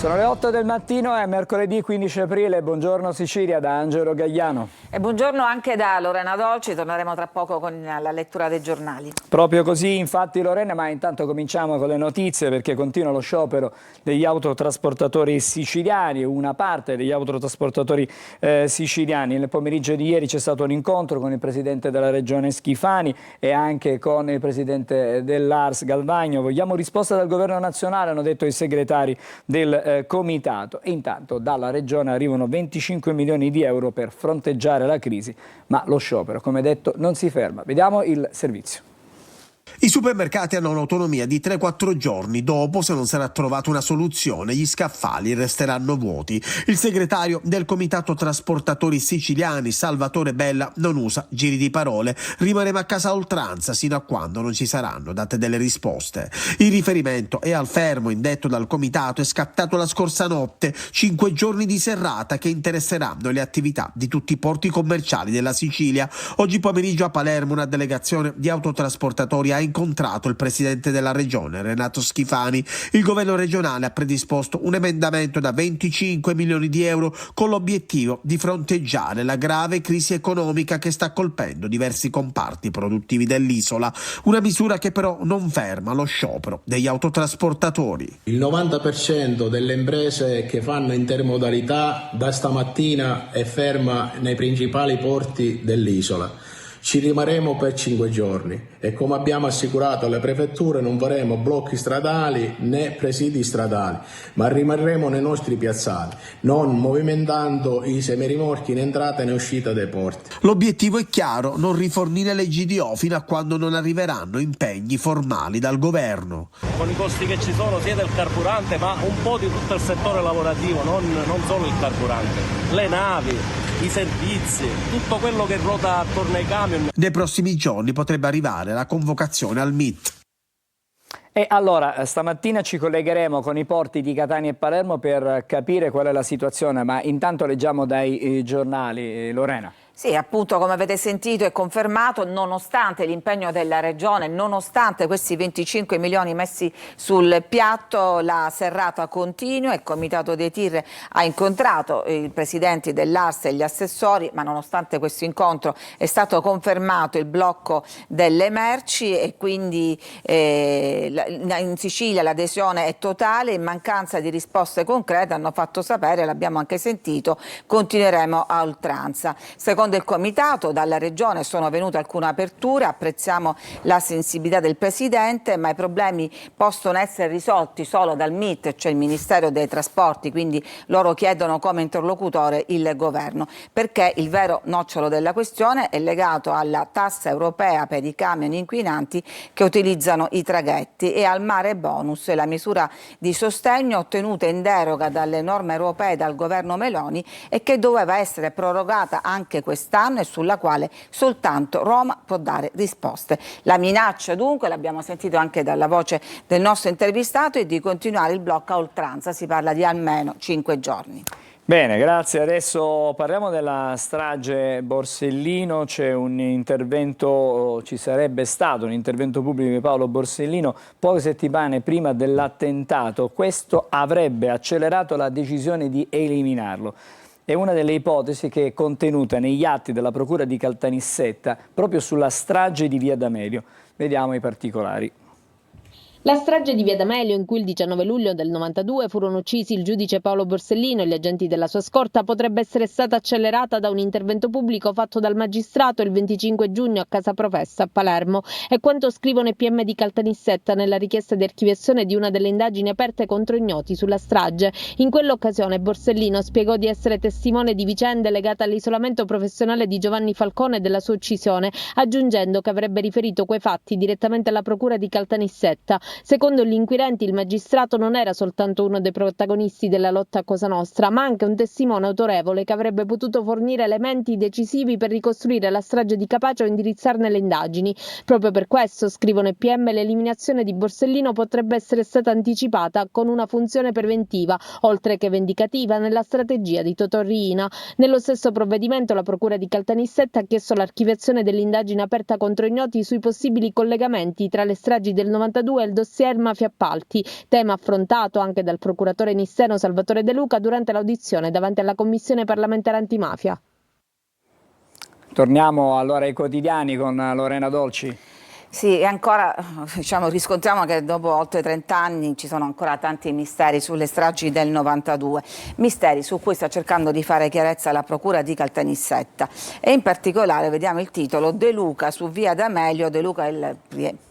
Sono le 8 del mattino, è mercoledì 15 aprile, buongiorno Sicilia da Angelo Gagliano. E buongiorno anche da Lorena Dolci, torneremo tra poco con la lettura dei giornali. Proprio così infatti Lorena, ma intanto cominciamo con le notizie perché continua lo sciopero degli autotrasportatori siciliani, una parte degli autotrasportatori siciliani. Nel pomeriggio di ieri c'è stato un incontro con il presidente della regione Schifani e anche con il presidente dell'ARS Galvagno. Vogliamo risposta dal governo nazionale, hanno detto i segretari del comitato, e intanto dalla regione arrivano 25 milioni di euro per fronteggiare la crisi, ma lo sciopero, come detto, non si ferma. Vediamo il servizio. I supermercati hanno un'autonomia di 3-4 giorni, dopo se non sarà trovata una soluzione gli scaffali resteranno vuoti. Il segretario del Comitato Trasportatori Siciliani, Salvatore Bella, non usa giri di parole, rimarremo a casa a oltranza sino a quando non ci saranno date delle risposte. Il riferimento è al fermo indetto dal comitato, è scattato la scorsa notte, 5 giorni di serrata che interesseranno le attività di tutti i porti commerciali della Sicilia. Oggi pomeriggio a Palermo una delegazione di autotrasportatori ha incontrato il presidente della regione Renato Schifani. Il governo regionale ha predisposto un emendamento da 25 milioni di euro con l'obiettivo di fronteggiare la grave crisi economica che sta colpendo diversi comparti produttivi dell'isola, una misura che però non ferma lo sciopero degli autotrasportatori. Il 90% delle imprese che fanno intermodalità da stamattina è ferma nei principali porti dell'isola. Ci rimarremo per 5 giorni e, come abbiamo assicurato alle prefetture, non faremo blocchi stradali né presidi stradali, ma rimarremo nei nostri piazzali, non movimentando i semirimorchi in entrata e in uscita dai porti. L'obiettivo è chiaro, non rifornire le GDO fino a quando non arriveranno impegni formali dal governo. Con i costi che ci sono sia del carburante ma un po' di tutto il settore lavorativo, non solo il carburante, le navi, i servizi, tutto quello che ruota attorno ai camion. Nei prossimi giorni potrebbe arrivare la convocazione al MIT. E allora stamattina ci collegheremo con i porti di Catania e Palermo per capire qual è la situazione, ma intanto leggiamo dai giornali. Lorena. Sì, appunto, come avete sentito e confermato, nonostante l'impegno della Regione, nonostante questi 25 milioni messi sul piatto, la serrata continua. Il Comitato dei TIR ha incontrato i presidenti dell'ARS e gli assessori, ma nonostante questo incontro è stato confermato il blocco delle merci e quindi in Sicilia l'adesione è totale. In mancanza di risposte concrete, hanno fatto sapere, l'abbiamo anche sentito, continueremo a oltranza. Secondo il Comitato, dalla Regione sono venute alcune aperture, apprezziamo la sensibilità del Presidente, ma i problemi possono essere risolti solo dal MIT, cioè il Ministero dei Trasporti, quindi loro chiedono come interlocutore il Governo, perché il vero nocciolo della questione è legato alla tassa europea per i camion inquinanti che utilizzano i traghetti e al mare bonus, la misura di sostegno ottenuta in deroga dalle norme europee e dal governo Meloni e che doveva essere prorogata anche quest'anno e sulla quale soltanto Roma può dare risposte. La minaccia dunque, l'abbiamo sentito anche dalla voce del nostro intervistato, è di continuare il blocco a oltranza, si parla di almeno 5 giorni. Bene, grazie. Adesso parliamo della strage Borsellino. C'è un intervento, ci sarebbe stato un intervento pubblico di Paolo Borsellino poche settimane prima dell'attentato. Questo avrebbe accelerato la decisione di eliminarlo. È una delle ipotesi che è contenuta negli atti della Procura di Caltanissetta proprio sulla strage di Via D'Amelio. Vediamo i particolari. La strage di Via D'Amelio, in cui il 19 luglio del 92 furono uccisi il giudice Paolo Borsellino e gli agenti della sua scorta, potrebbe essere stata accelerata da un intervento pubblico fatto dal magistrato il 25 giugno a Casa Professa a Palermo. È quanto scrivono i PM di Caltanissetta nella richiesta di archiviazione di una delle indagini aperte contro ignoti sulla strage. In quell'occasione Borsellino spiegò di essere testimone di vicende legate all'isolamento professionale di Giovanni Falcone e della sua uccisione, aggiungendo che avrebbe riferito quei fatti direttamente alla Procura di Caltanissetta. Secondo gli inquirenti, il magistrato non era soltanto uno dei protagonisti della lotta a Cosa Nostra, ma anche un testimone autorevole che avrebbe potuto fornire elementi decisivi per ricostruire la strage di Capaci o indirizzarne le indagini. Proprio per questo, scrivono i PM, l'eliminazione di Borsellino potrebbe essere stata anticipata con una funzione preventiva, oltre che vendicativa, nella strategia di Totò Riina. Nello stesso provvedimento la Procura di Caltanissetta ha chiesto l'archiviazione dell'indagine aperta contro ignoti sui possibili collegamenti tra le stragi del 92 e il dossier mafia appalti, tema affrontato anche dal procuratore nisseno Salvatore De Luca durante l'audizione davanti alla Commissione parlamentare antimafia. Torniamo allora ai quotidiani con Lorena Dolci. Sì, e ancora riscontriamo che dopo oltre 30 anni ci sono ancora tanti misteri sulle stragi del 92, misteri su cui sta cercando di fare chiarezza la Procura di Caltanissetta e in particolare vediamo il titolo: De Luca su via D'Amelio. De Luca, il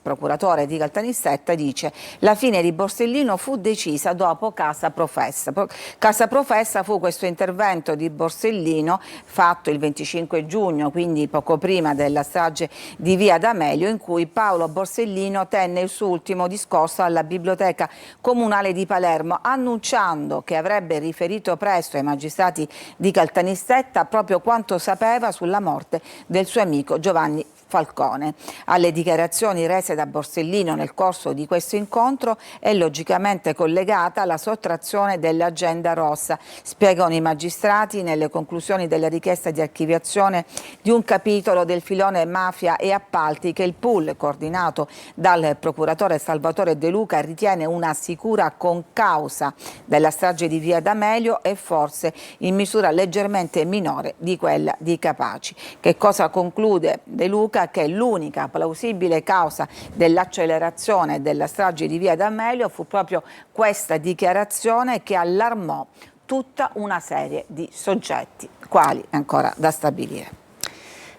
procuratore di Caltanissetta, dice: la fine di Borsellino fu decisa dopo Casa Professa. Casa Professa fu questo intervento di Borsellino fatto il 25 giugno, quindi poco prima della strage di via D'Amelio, in cui Paolo Borsellino tenne il suo ultimo discorso alla Biblioteca Comunale di Palermo, annunciando che avrebbe riferito presto ai magistrati di Caltanissetta proprio quanto sapeva sulla morte del suo amico Giovanni Falcone. Alle dichiarazioni rese da Borsellino nel corso di questo incontro è logicamente collegata la sottrazione dell'agenda rossa, spiegano i magistrati nelle conclusioni della richiesta di archiviazione di un capitolo del filone mafia e appalti che il pool, coordinato dal procuratore Salvatore De Luca, ritiene una sicura concausa della strage di via D'Amelio e forse in misura leggermente minore di quella di Capaci. Che cosa conclude De Luca? Che l'unica plausibile causa dell'accelerazione della strage di via D'Amelio fu proprio questa dichiarazione che allarmò tutta una serie di soggetti, quali ancora da stabilire.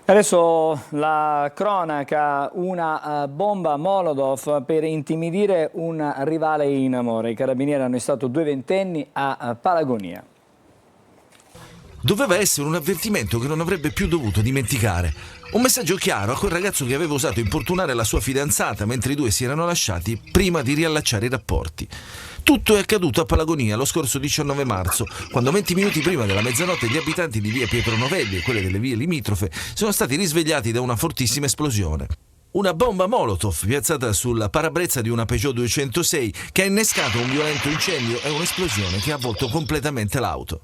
Adesso la cronaca: una bomba Molotov per intimidire un rivale in amore. I carabinieri hanno arrestato 2 ventenni a Palagonia. Doveva essere un avvertimento che non avrebbe più dovuto dimenticare. Un messaggio chiaro a quel ragazzo che aveva osato importunare la sua fidanzata mentre i due si erano lasciati prima di riallacciare i rapporti. Tutto è accaduto a Palagonia lo scorso 19 marzo, quando 20 minuti prima della mezzanotte gli abitanti di via Pietro Novelli e quelle delle vie limitrofe sono stati risvegliati da una fortissima esplosione. Una bomba Molotov piazzata sulla parabrezza di una Peugeot 206 che ha innescato un violento incendio e un'esplosione che ha avvolto completamente l'auto.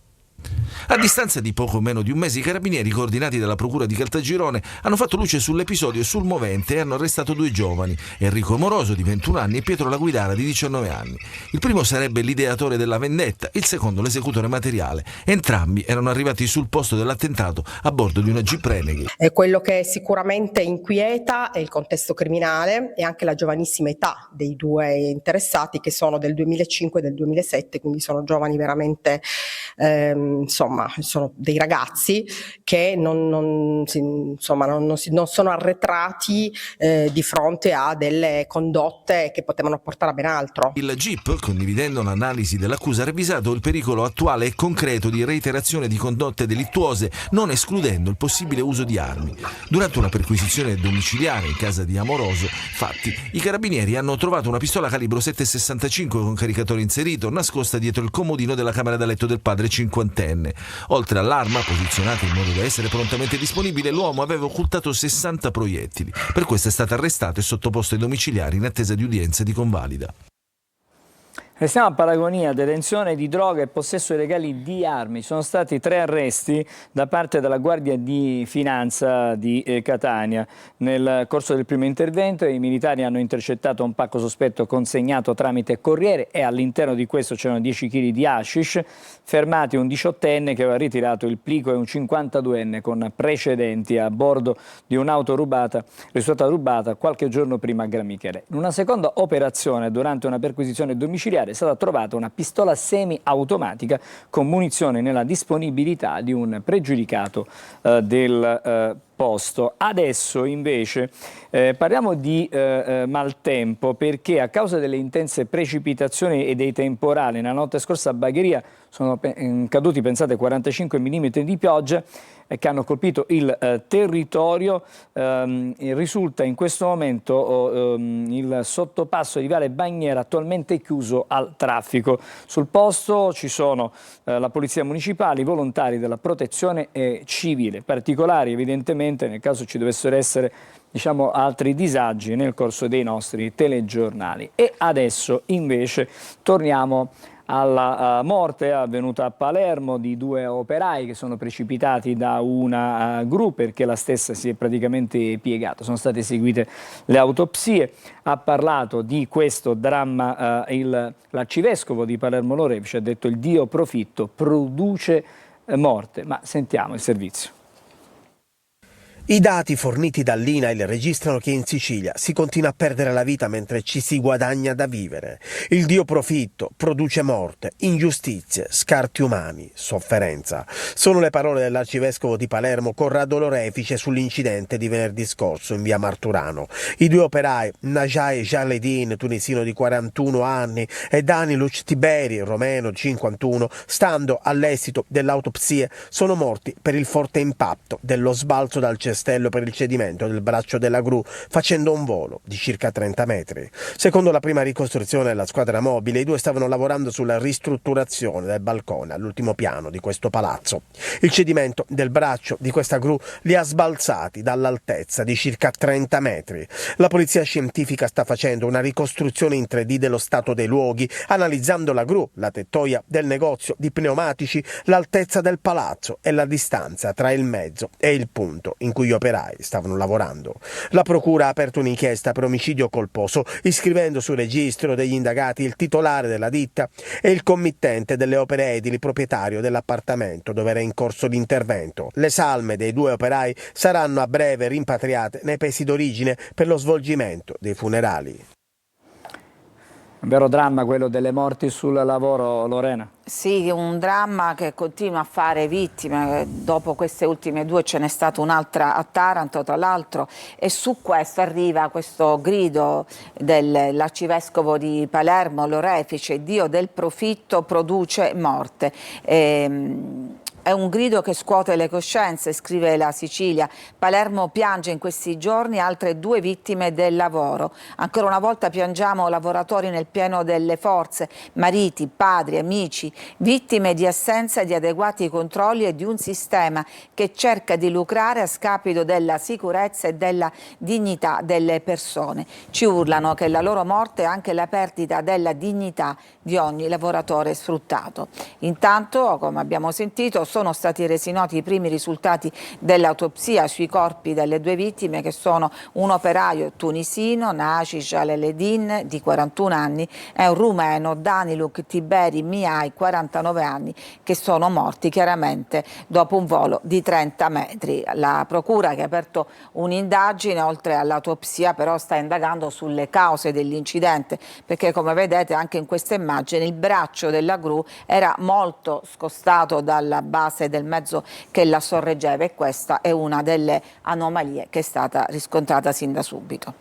A distanza di poco meno di un mese, i carabinieri, coordinati dalla Procura di Caltagirone, hanno fatto luce sull'episodio sul movente e hanno arrestato 2 giovani, Enrico Moroso di 21 anni e Pietro Laguidara di 19 anni. Il primo sarebbe l'ideatore della vendetta, il secondo l'esecutore materiale. Entrambi erano arrivati sul posto dell'attentato a bordo di una Jeep Renegade. Quello che sicuramente inquieta è il contesto criminale e anche la giovanissima età dei 2 interessati, che sono del 2005 e del 2007, quindi sono giovani veramente sono dei ragazzi che non sono arretrati di fronte a delle condotte che potevano portare a ben altro. Il GIP, condividendo l'analisi dell'accusa, ha revisato il pericolo attuale e concreto di reiterazione di condotte delittuose, non escludendo il possibile uso di armi. Durante una perquisizione domiciliare in casa di Amoroso, infatti, i carabinieri hanno trovato una pistola calibro 7,65 con caricatore inserito, nascosta dietro il comodino della camera da letto del padre cinquantenne. Oltre all'arma, posizionata in modo da essere prontamente disponibile, l'uomo aveva occultato 60 proiettili. Per questo è stato arrestato e sottoposto ai domiciliari in attesa di udienza di convalida. Restiamo a Palagonia: detenzione di droga e possesso illegali di armi. Sono stati 3 arresti da parte della Guardia di Finanza di Catania. Nel corso del primo intervento i militari hanno intercettato un pacco sospetto consegnato tramite corriere e all'interno di questo c'erano 10 kg di hashish. Fermati un 18enne che aveva ritirato il plico e un 52enne con precedenti a bordo di un'auto risultata rubata qualche giorno prima a Gramichere. In una seconda operazione, durante una perquisizione domiciliare, è stata trovata una pistola semi-automatica con munizione nella disponibilità di un pregiudicato del posto. Adesso invece parliamo di maltempo, perché a causa delle intense precipitazioni e dei temporali nella notte scorsa a Bagheria sono caduti, pensate, 45 mm di pioggia che hanno colpito il territorio. Risulta in questo momento il sottopasso di Viale Bagnera attualmente chiuso al traffico. Sul posto ci sono la Polizia Municipale, i volontari della Protezione Civile. Particolari evidentemente nel caso ci dovessero essere altri disagi nel corso dei nostri telegiornali. E adesso invece torniamo alla morte avvenuta a Palermo di 2 operai che sono precipitati da una gru perché la stessa si è praticamente piegata. Sono state eseguite le autopsie. Ha parlato di questo dramma l'arcivescovo di Palermo Lorefice, ha detto: il Dio profitto produce morte. Ma sentiamo il servizio. I dati forniti dall'INAIL registrano che in Sicilia si continua a perdere la vita mentre ci si guadagna da vivere. Il Dio profitto produce morte, ingiustizie, scarti umani, sofferenza. Sono le parole dell'arcivescovo di Palermo Corrado Lorefice sull'incidente di venerdì scorso in via Marturano. I 2 operai, Najai Jaledin, tunisino di 41 anni, e Dani Luc Tiberi, romeno 51, stando all'esito dell'autopsia, sono morti per il forte impatto dello sbalzo dal cestello per il cedimento del braccio della gru, facendo un volo di circa 30 metri. Secondo la prima ricostruzione della squadra mobile, i 2 stavano lavorando sulla ristrutturazione del balcone all'ultimo piano di questo palazzo. Il cedimento del braccio di questa gru li ha sbalzati dall'altezza di circa 30 metri. La polizia scientifica sta facendo una ricostruzione in 3D dello stato dei luoghi, analizzando la gru, la tettoia del negozio di pneumatici, l'altezza del palazzo e la distanza tra il mezzo e il punto in cui gli operai stavano lavorando. La procura ha aperto un'inchiesta per omicidio colposo, iscrivendo sul registro degli indagati il titolare della ditta e il committente delle opere edili proprietario dell'appartamento dove era in corso l'intervento. Le salme dei 2 operai saranno a breve rimpatriate nei paesi d'origine per lo svolgimento dei funerali. Un vero dramma quello delle morti sul lavoro, Lorena. Sì, un dramma che continua a fare vittime. Dopo queste ultime 2 ce n'è stata un'altra a Taranto, tra l'altro, e su questo arriva questo grido dell'arcivescovo di Palermo Lorefice: Dio del profitto produce morte. È un grido che scuote le coscienze, scrive La Sicilia. Palermo piange in questi giorni altre 2 vittime del lavoro. Ancora una volta piangiamo lavoratori nel pieno delle forze, mariti, padri, amici, vittime di assenza di adeguati controlli e di un sistema che cerca di lucrare a scapito della sicurezza e della dignità delle persone. Ci urlano che la loro morte è anche la perdita della dignità di ogni lavoratore sfruttato. Intanto, come abbiamo sentito, sono stati resi noti i primi risultati dell'autopsia sui corpi delle 2 vittime, che sono un operaio tunisino, Naci Jaleledin, di 41 anni, e un rumeno, Daniluk Tiberi Mihai, 49 anni, che sono morti chiaramente dopo un volo di 30 metri. La procura, che ha aperto un'indagine, oltre all'autopsia, però sta indagando sulle cause dell'incidente, perché come vedete anche in questa immagine il braccio della gru era molto scostato dalla base del mezzo che la sorreggeva, e questa è una delle anomalie che è stata riscontrata sin da subito.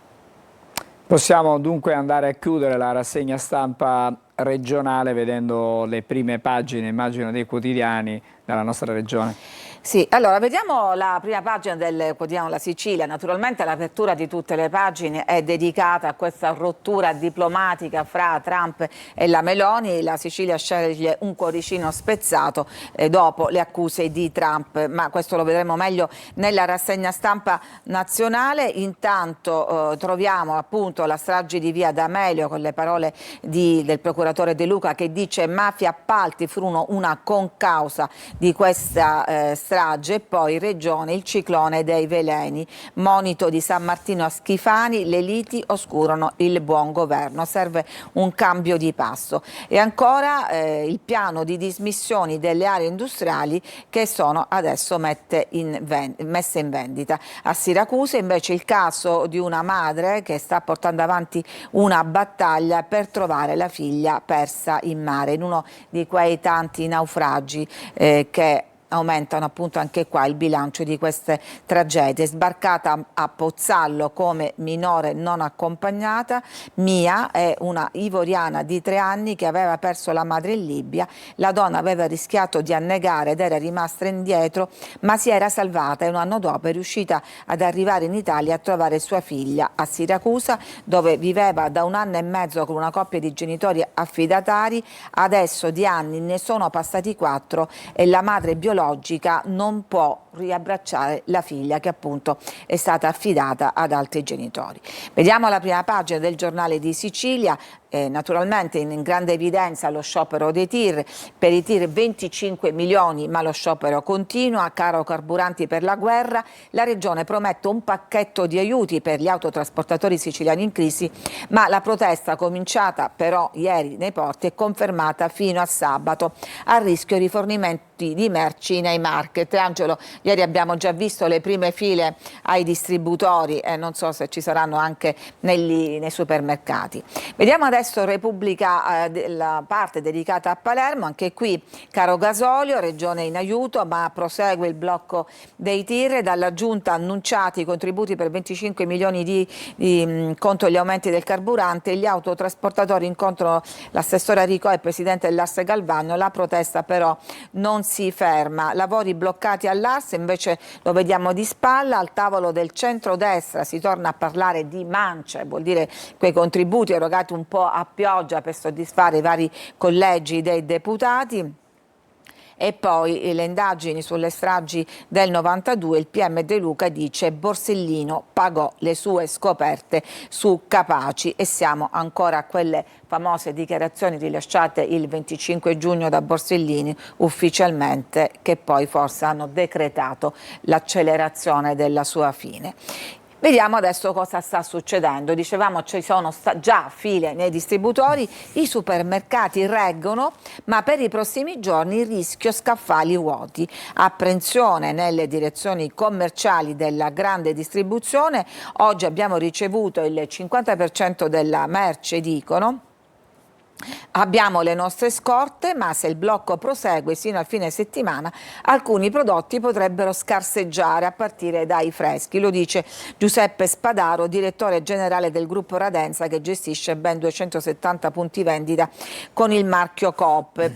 Possiamo dunque andare a chiudere la rassegna stampa regionale vedendo le prime pagine, immagino, dei quotidiani della nostra regione. Sì, allora vediamo la prima pagina del quotidiano La Sicilia. Naturalmente l'apertura di tutte le pagine è dedicata a questa rottura diplomatica fra Trump e la Meloni. La Sicilia sceglie un cuoricino spezzato dopo le accuse di Trump, ma questo lo vedremo meglio nella rassegna stampa nazionale. Intanto troviamo appunto la strage di via D'Amelio, con le parole del procuratore De Luca, che dice: mafia appalti furono una concausa di questa strage. E poi Regione, il ciclone dei veleni, monito di San Martino a Schifani, le liti oscurano il buon governo, serve un cambio di passo. E ancora il piano di dismissioni delle aree industriali che sono adesso messe in vendita. A Siracusa invece il caso di una madre che sta portando avanti una battaglia per trovare la figlia persa in mare, in uno di quei tanti naufragi che aumentano appunto anche qua il bilancio di queste tragedie. Sbarcata a Pozzallo come minore non accompagnata, Mia è una ivoriana di 3 anni che aveva perso la madre in Libia. La donna aveva rischiato di annegare ed era rimasta indietro, ma si era salvata e un anno dopo è riuscita ad arrivare in Italia a trovare sua figlia a Siracusa, dove viveva da 1 anno e mezzo con una coppia di genitori affidatari. Adesso di anni ne sono passati 4 e la madre biologica non può riabbracciare la figlia, che appunto è stata affidata ad altri genitori. Vediamo la prima pagina del Giornale di Sicilia. naturalmente in grande evidenza lo sciopero dei tir, per i tir 25 milioni ma lo sciopero continua, caro carburanti per la guerra, la Regione promette un pacchetto di aiuti per gli autotrasportatori siciliani in crisi, ma la protesta cominciata però ieri nei porti è confermata fino a sabato, a rischio rifornimenti di merci nei market. Angelo, ieri abbiamo già visto le prime file ai distributori e non so se ci saranno anche nei supermercati. Vediamo adesso Repubblica, la parte dedicata a Palermo, anche qui caro gasolio, Regione in aiuto, ma prosegue il blocco dei tir, dalla Giunta annunciati i contributi per 25 milioni contro gli aumenti del carburante, gli autotrasportatori incontrano l'assessore Aricò e il presidente dell'Ars Galvano, la protesta però non si ferma, lavori bloccati all'Ars, invece lo vediamo di spalla, al tavolo del centrodestra si torna a parlare di mance, vuol dire quei contributi erogati un po' a pioggia per soddisfare i vari collegi dei deputati. E poi le indagini sulle stragi del 92, il PM De Luca dice Borsellino pagò le sue scoperte su Capaci, e siamo ancora a quelle famose dichiarazioni rilasciate il 25 giugno da Borsellino ufficialmente, che poi forse hanno decretato l'accelerazione della sua fine. Vediamo adesso cosa sta succedendo. Dicevamo ci sono già file nei distributori, i supermercati reggono, ma per i prossimi giorni il rischio scaffali vuoti. Apprensione nelle direzioni commerciali della grande distribuzione. Oggi abbiamo ricevuto il 50% della merce, dicono. Abbiamo le nostre scorte, ma se il blocco prosegue sino al fine settimana, alcuni prodotti potrebbero scarseggiare a partire dai freschi. Lo dice Giuseppe Spadaro, direttore generale del gruppo Radenza, che gestisce ben 270 punti vendita con il marchio Coop.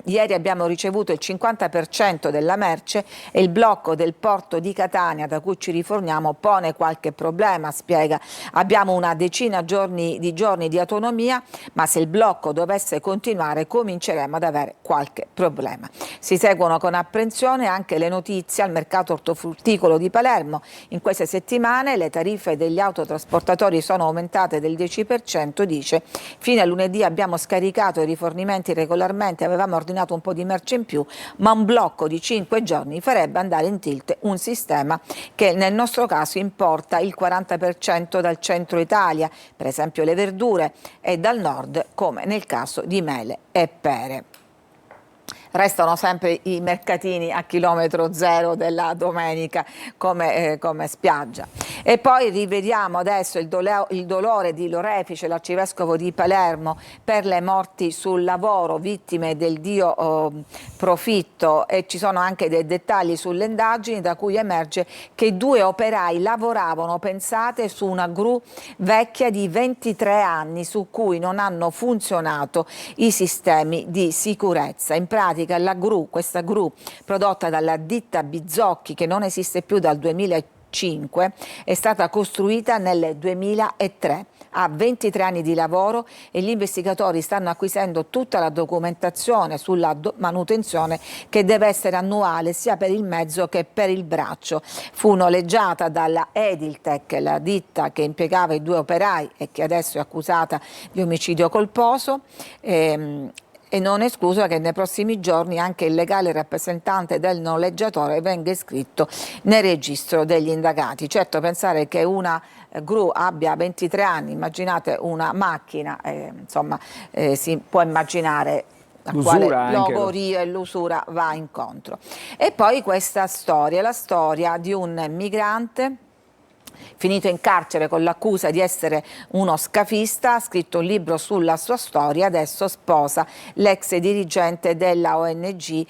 Ieri abbiamo ricevuto il 50% della merce e il blocco del porto di Catania, da cui ci riforniamo, pone qualche problema, spiega. Abbiamo una decina di giorni di autonomia, ma se il blocco dovesse continuare cominceremo ad avere qualche problema. Si seguono con apprensione anche le notizie al mercato ortofrutticolo di Palermo. In queste settimane le tariffe degli autotrasportatori sono aumentate del 10%, dice. Fino a lunedì abbiamo scaricato i rifornimenti regolarmente, avevamo ordinato un po' di merce in più, ma un blocco di 5 giorni farebbe andare in tilt un sistema che nel nostro caso importa il 40% dal centro Italia, per esempio le verdure, e dal nord, come nel caso di mele e pere. Restano sempre i mercatini a chilometro zero della domenica come spiaggia. E poi rivediamo adesso il dolore di Lorefice, l'arcivescovo di Palermo, per le morti sul lavoro, vittime del dio profitto, e ci sono anche dei dettagli sulle indagini da cui emerge che 2 operai lavoravano, pensate, su una gru vecchia di 23 anni su cui non hanno funzionato i sistemi di sicurezza. In pratica questa gru prodotta dalla ditta Bizzocchi, che non esiste più dal 2005, è stata costruita nel 2003. Ha 23 anni di lavoro e gli investigatori stanno acquisendo tutta la documentazione sulla manutenzione, che deve essere annuale sia per il mezzo che per il braccio. Fu noleggiata dalla Ediltech, la ditta che impiegava i 2 operai e che adesso è accusata di omicidio colposo. E non è escluso che nei prossimi giorni anche il legale rappresentante del noleggiatore venga iscritto nel registro degli indagati. Certo, pensare che una gru abbia 23 anni, immaginate una macchina, si può immaginare a quale logorio e l'usura va incontro. E poi questa storia, la storia di un migrante finito in carcere con l'accusa di essere uno scafista, ha scritto un libro sulla sua storia, adesso sposa l'ex dirigente della ONG,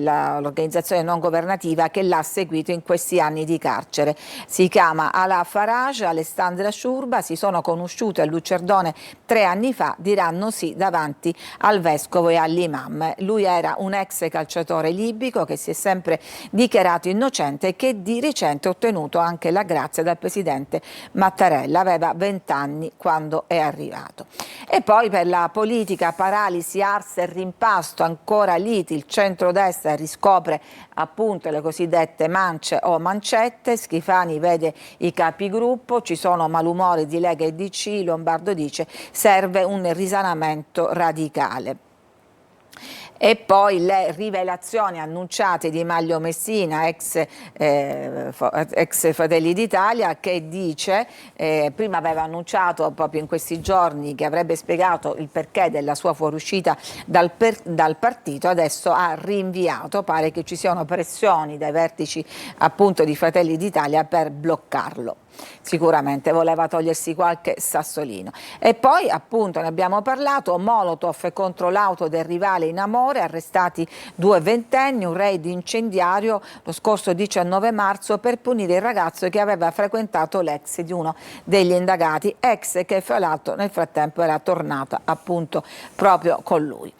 l'organizzazione non governativa che l'ha seguito in questi anni di carcere. Si chiama Alaa Faraj, Alessandra Sciurba, si sono conosciute a Lucerdone 3 anni fa, diranno sì davanti al vescovo e all'imam. Lui era un ex calciatore libico che si è sempre dichiarato innocente e che di recente ha ottenuto anche la grazia dal presidente Mattarella, aveva 20 anni quando è arrivato. E poi per la politica, paralisi, arsa e rimpasto, ancora liti, il centrodestra riscopre appunto le cosiddette mance o mancette, Schifani vede i capigruppo, ci sono malumori di Lega e DC, Lombardo dice serve un risanamento radicale. E poi le rivelazioni annunciate di Maglio Messina, ex Fratelli d'Italia, che dice, prima aveva annunciato proprio in questi giorni che avrebbe spiegato il perché della sua fuoriuscita dal partito, adesso ha rinviato, pare che ci siano pressioni dai vertici appunto di Fratelli d'Italia per bloccarlo. Sicuramente voleva togliersi qualche sassolino. E poi appunto ne abbiamo parlato, Molotov contro l'auto del rivale in amore, arrestati 2 ventenni, un raid incendiario lo scorso 19 marzo per punire il ragazzo che aveva frequentato l'ex di uno degli indagati, ex che fra l'altro nel frattempo era tornata appunto proprio con lui.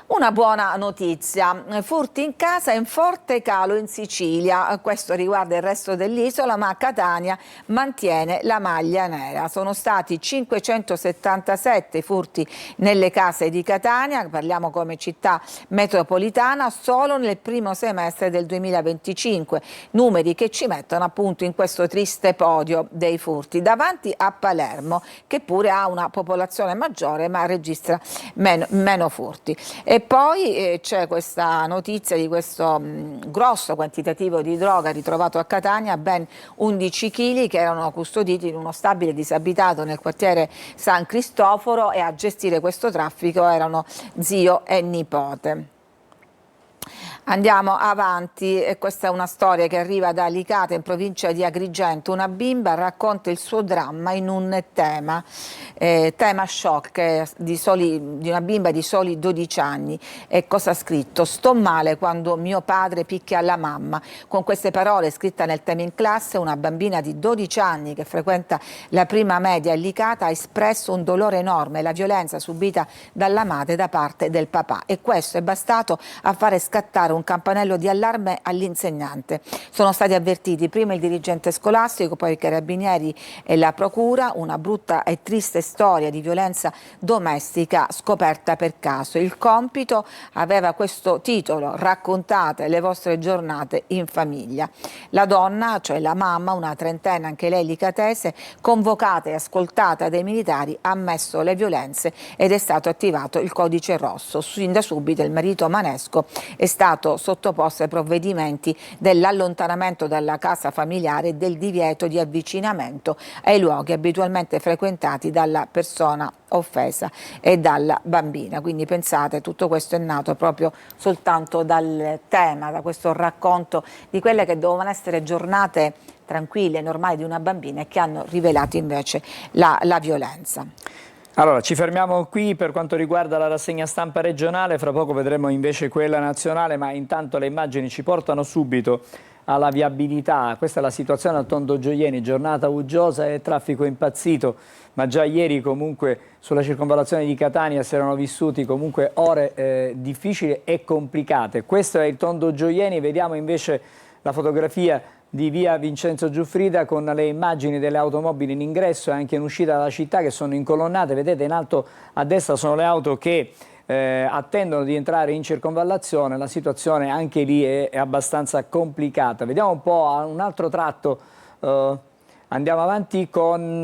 Una buona notizia, furti in casa in forte calo in Sicilia, questo riguarda il resto dell'isola, ma Catania mantiene la maglia nera. Sono stati 577 furti nelle case di Catania, parliamo come città metropolitana, solo nel primo semestre del 2025, numeri che ci mettono appunto in questo triste podio dei furti, davanti a Palermo, che pure ha una popolazione maggiore ma registra meno furti. E poi c'è questa notizia di questo grosso quantitativo di droga ritrovato a Catania, ben 11 kg che erano custoditi in uno stabile disabitato nel quartiere San Cristoforo, e a gestire questo traffico erano zio e nipote. Andiamo avanti, e questa è una storia che arriva da Licata in provincia di Agrigento. Una bimba racconta il suo dramma in un tema shock di una bimba di soli 12 anni. E cosa ha scritto? Sto male quando mio padre picchia la mamma. Con queste parole scritta nel tema in classe, una bambina di 12 anni che frequenta la prima media a Licata ha espresso un dolore enorme, la violenza subita dalla madre da parte del papà, e questo è bastato a fare scattare un campanello di allarme all'insegnante. Sono stati avvertiti prima il dirigente scolastico, poi i carabinieri e la procura. Una brutta e triste storia di violenza domestica scoperta per caso. Il compito aveva questo titolo: raccontate le vostre giornate in famiglia. La donna, cioè la mamma, una trentenne anche lei licatese, convocata e ascoltata dai militari, ha ammesso le violenze ed è stato attivato il codice rosso. Sin da subito il marito Manesco è stato sottoposto ai provvedimenti dell'allontanamento dalla casa familiare e del divieto di avvicinamento ai luoghi abitualmente frequentati dalla persona offesa e dalla bambina. Quindi pensate, tutto questo è nato proprio soltanto dal tema, da questo racconto di quelle che dovevano essere giornate tranquille e normali di una bambina e che hanno rivelato invece la violenza. Allora, ci fermiamo qui per quanto riguarda la rassegna stampa regionale, fra poco vedremo invece quella nazionale, ma intanto le immagini ci portano subito alla viabilità. Questa è la situazione al Tondo Gioieni, giornata uggiosa e traffico impazzito, ma già ieri comunque sulla circonvallazione di Catania si erano vissuti comunque ore difficili e complicate. Questo è il Tondo Gioieni, vediamo invece la fotografia di via Vincenzo Giuffrida con le immagini delle automobili in ingresso e anche in uscita dalla città che sono incolonnate. Vedete in alto a destra sono le auto che attendono di entrare in circonvallazione. La situazione anche lì è abbastanza complicata. Vediamo un po' a un altro tratto. Andiamo avanti con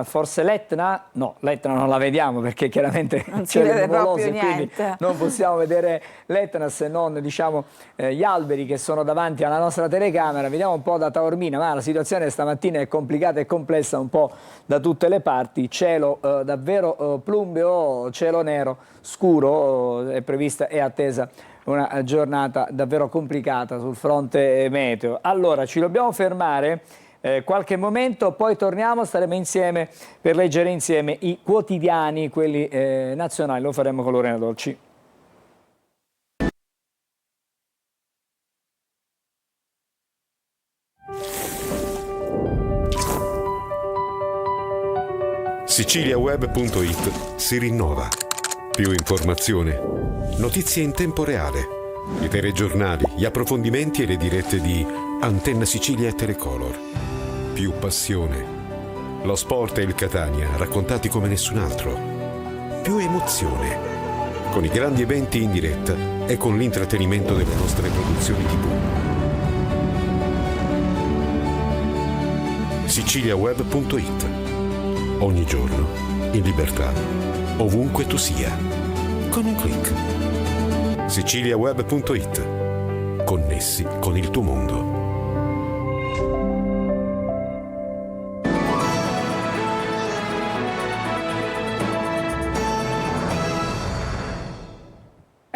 forse l'Etna. No, l'Etna non la vediamo perché chiaramente non si vede proprio niente. Non possiamo vedere l'Etna se non diciamo gli alberi che sono davanti alla nostra telecamera. Vediamo un po' da Taormina, ma la situazione stamattina è complicata e complessa un po' da tutte le parti. Cielo davvero plumbeo, cielo nero, scuro, è prevista e attesa una giornata davvero complicata sul fronte meteo. Allora, ci dobbiamo fermare qualche momento, poi torniamo, staremo insieme per leggere insieme i quotidiani, quelli nazionali, lo faremo con Lorena Dolci. Siciliaweb.it si rinnova. Più informazione, notizie in tempo reale, i telegiornali, gli approfondimenti e le dirette di Antenna Sicilia e Telecolor. più passione. Lo sport e il Catania raccontati come nessun altro. Più emozione. Con i grandi eventi in diretta e con l'intrattenimento delle nostre produzioni TV. Siciliaweb.it. Ogni giorno, in libertà, ovunque tu sia. Con un click. Siciliaweb.it. Connessi con il tuo mondo.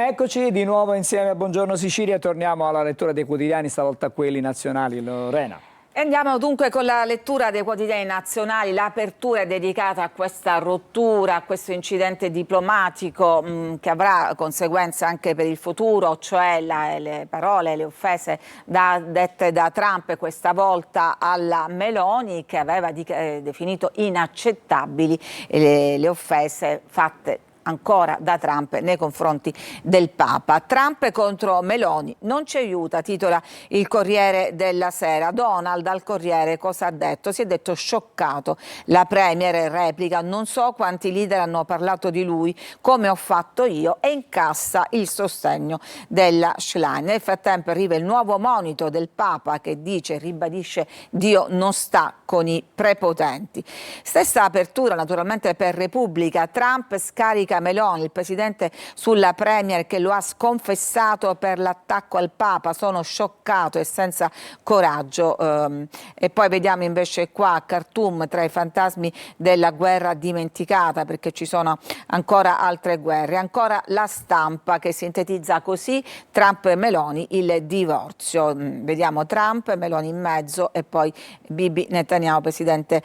Eccoci di nuovo insieme a Buongiorno Sicilia, torniamo alla lettura dei quotidiani, stavolta quelli nazionali. Lorena. E andiamo dunque con la lettura dei quotidiani nazionali. L'apertura è dedicata a questa rottura, a questo incidente diplomatico che avrà conseguenze anche per il futuro, cioè le parole, le offese dette da Trump questa volta alla Meloni, che aveva definito inaccettabili le offese fatte ancora da Trump nei confronti del Papa. Trump contro Meloni non ci aiuta, titola il Corriere della Sera. Donald al Corriere cosa ha detto? Si è detto scioccato. La Premier replica: non so quanti leader hanno parlato di lui come ho fatto io, e incassa il sostegno della Schlein. Nel frattempo arriva il nuovo monito del Papa che ribadisce Dio non sta con i prepotenti. Stessa apertura naturalmente per Repubblica. Trump scarica Meloni, il presidente, sulla Premier che lo ha sconfessato per l'attacco al Papa. Sono scioccato e senza coraggio. E poi vediamo invece qua a Khartoum, tra i fantasmi della guerra dimenticata, perché ci sono ancora altre guerre. Ancora La Stampa che sintetizza così: Trump e Meloni, il divorzio. Vediamo Trump, Meloni in mezzo e poi Bibi Netanyahu, presidente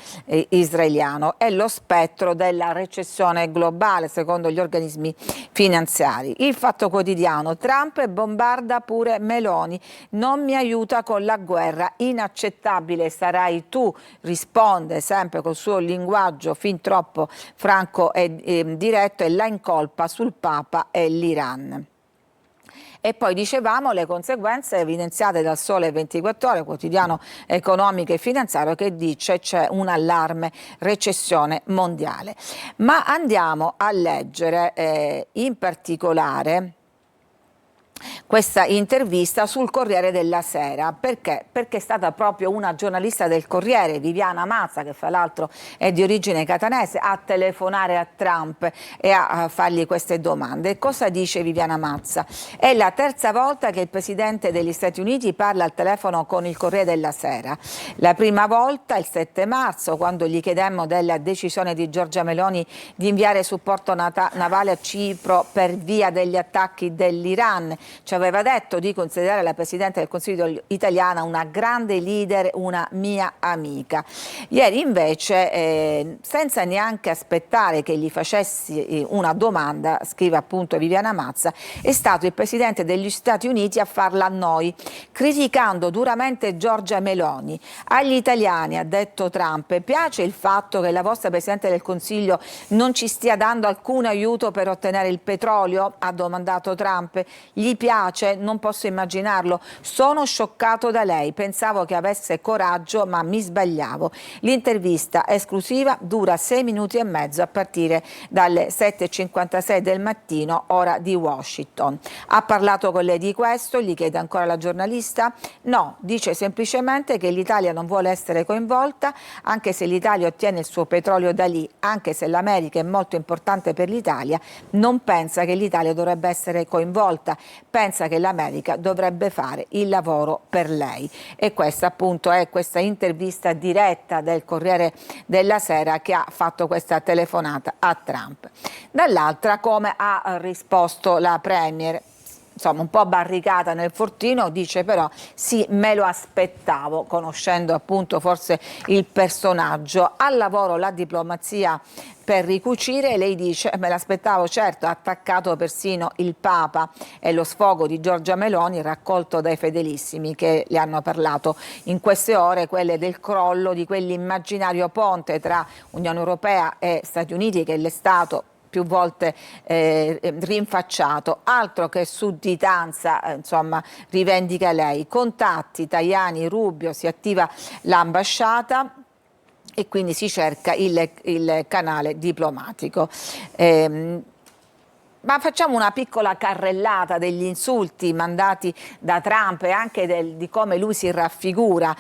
israeliano. È lo spettro della recessione globale, secondo gli organismi finanziari. Il Fatto Quotidiano: Trump bombarda pure Meloni, non mi aiuta con la guerra, inaccettabile sarai tu, risponde sempre col suo linguaggio fin troppo franco e diretto, e la incolpa sul Papa e l'Iran. E poi dicevamo le conseguenze evidenziate dal Sole 24 Ore, quotidiano economico e finanziario, che dice c'è un allarme recessione mondiale. Ma andiamo a leggere in particolare questa intervista sul Corriere della Sera. Perché? Perché è stata proprio una giornalista del Corriere, Viviana Mazza, che fra l'altro è di origine catanese, a telefonare a Trump e a fargli queste domande. E cosa dice Viviana Mazza? È la terza volta che il presidente degli Stati Uniti parla al telefono con il Corriere della Sera. La prima volta il 7 marzo, quando gli chiedemmo della decisione di Giorgia Meloni di inviare supporto navale a Cipro per via degli attacchi dell'Iran. Ci aveva detto di considerare la Presidente del Consiglio italiana una grande leader, una mia amica. Ieri invece, senza neanche aspettare che gli facessi una domanda, scrive appunto Viviana Mazza, è stato il Presidente degli Stati Uniti a farla a noi, criticando duramente Giorgia Meloni. Agli italiani, ha detto Trump, piace il fatto che la vostra Presidente del Consiglio non ci stia dando alcun aiuto per ottenere il petrolio? Ha domandato Trump. Gli piace? Non posso immaginarlo. Sono scioccato da lei. Pensavo che avesse coraggio, ma mi sbagliavo. L'intervista esclusiva dura 6 minuti e mezzo a partire dalle 7:56 del mattino, ora di Washington. Ha parlato con lei di questo? Gli chiede ancora la giornalista. No, dice semplicemente che l'Italia non vuole essere coinvolta, anche se l'Italia ottiene il suo petrolio da lì, anche se l'America è molto importante per l'Italia, non pensa che l'Italia dovrebbe essere coinvolta. Pensa che l'America dovrebbe fare il lavoro per lei. E questa appunto è questa intervista diretta del Corriere della Sera che ha fatto questa telefonata a Trump. Dall'altra, come ha risposto la Premier? Insomma, un po' barricata nel fortino, dice però sì, me lo aspettavo, conoscendo appunto forse il personaggio. Al lavoro la diplomazia per ricucire, lei dice me l'aspettavo, certo, ha attaccato persino il Papa. È lo sfogo di Giorgia Meloni raccolto dai fedelissimi che le hanno parlato in queste ore, quelle del crollo di quell'immaginario ponte tra Unione Europea e Stati Uniti che le è stato più volte rinfacciato. Altro che sudditanza, insomma, rivendica lei. Contatti Tajani, Rubio, si attiva l'ambasciata e quindi si cerca il canale diplomatico. Ma facciamo una piccola carrellata degli insulti mandati da Trump e anche di come lui si raffigura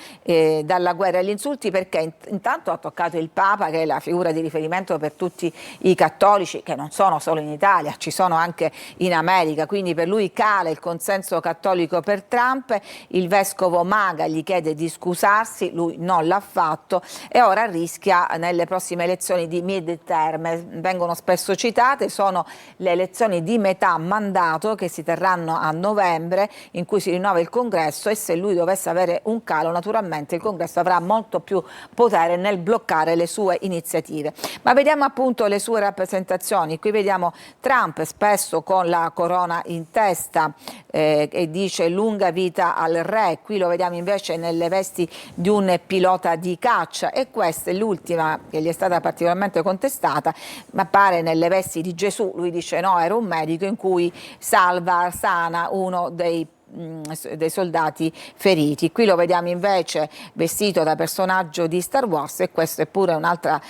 dalla guerra agli insulti, perché intanto ha toccato il Papa, che è la figura di riferimento per tutti i cattolici, che non sono solo in Italia, ci sono anche in America, quindi per lui cala il consenso cattolico per Trump. Il vescovo Maga gli chiede di scusarsi, lui non l'ha fatto e ora rischia nelle prossime elezioni di midterm, vengono spesso citate, sono le elezioni di metà mandato che si terranno a novembre, in cui si rinnova il congresso, e se lui dovesse avere un calo, naturalmente il congresso avrà molto più potere nel bloccare le sue iniziative. Ma vediamo appunto le sue rappresentazioni. Qui vediamo Trump spesso con la corona in testa e dice lunga vita al re. Qui lo vediamo invece nelle vesti di un pilota di caccia, e questa è l'ultima che gli è stata particolarmente contestata, ma appare nelle vesti di Gesù. Lui dice no, era un medico, in cui sana uno dei soldati feriti. Qui lo vediamo invece vestito da personaggio di Star Wars, e questa è pure un'altra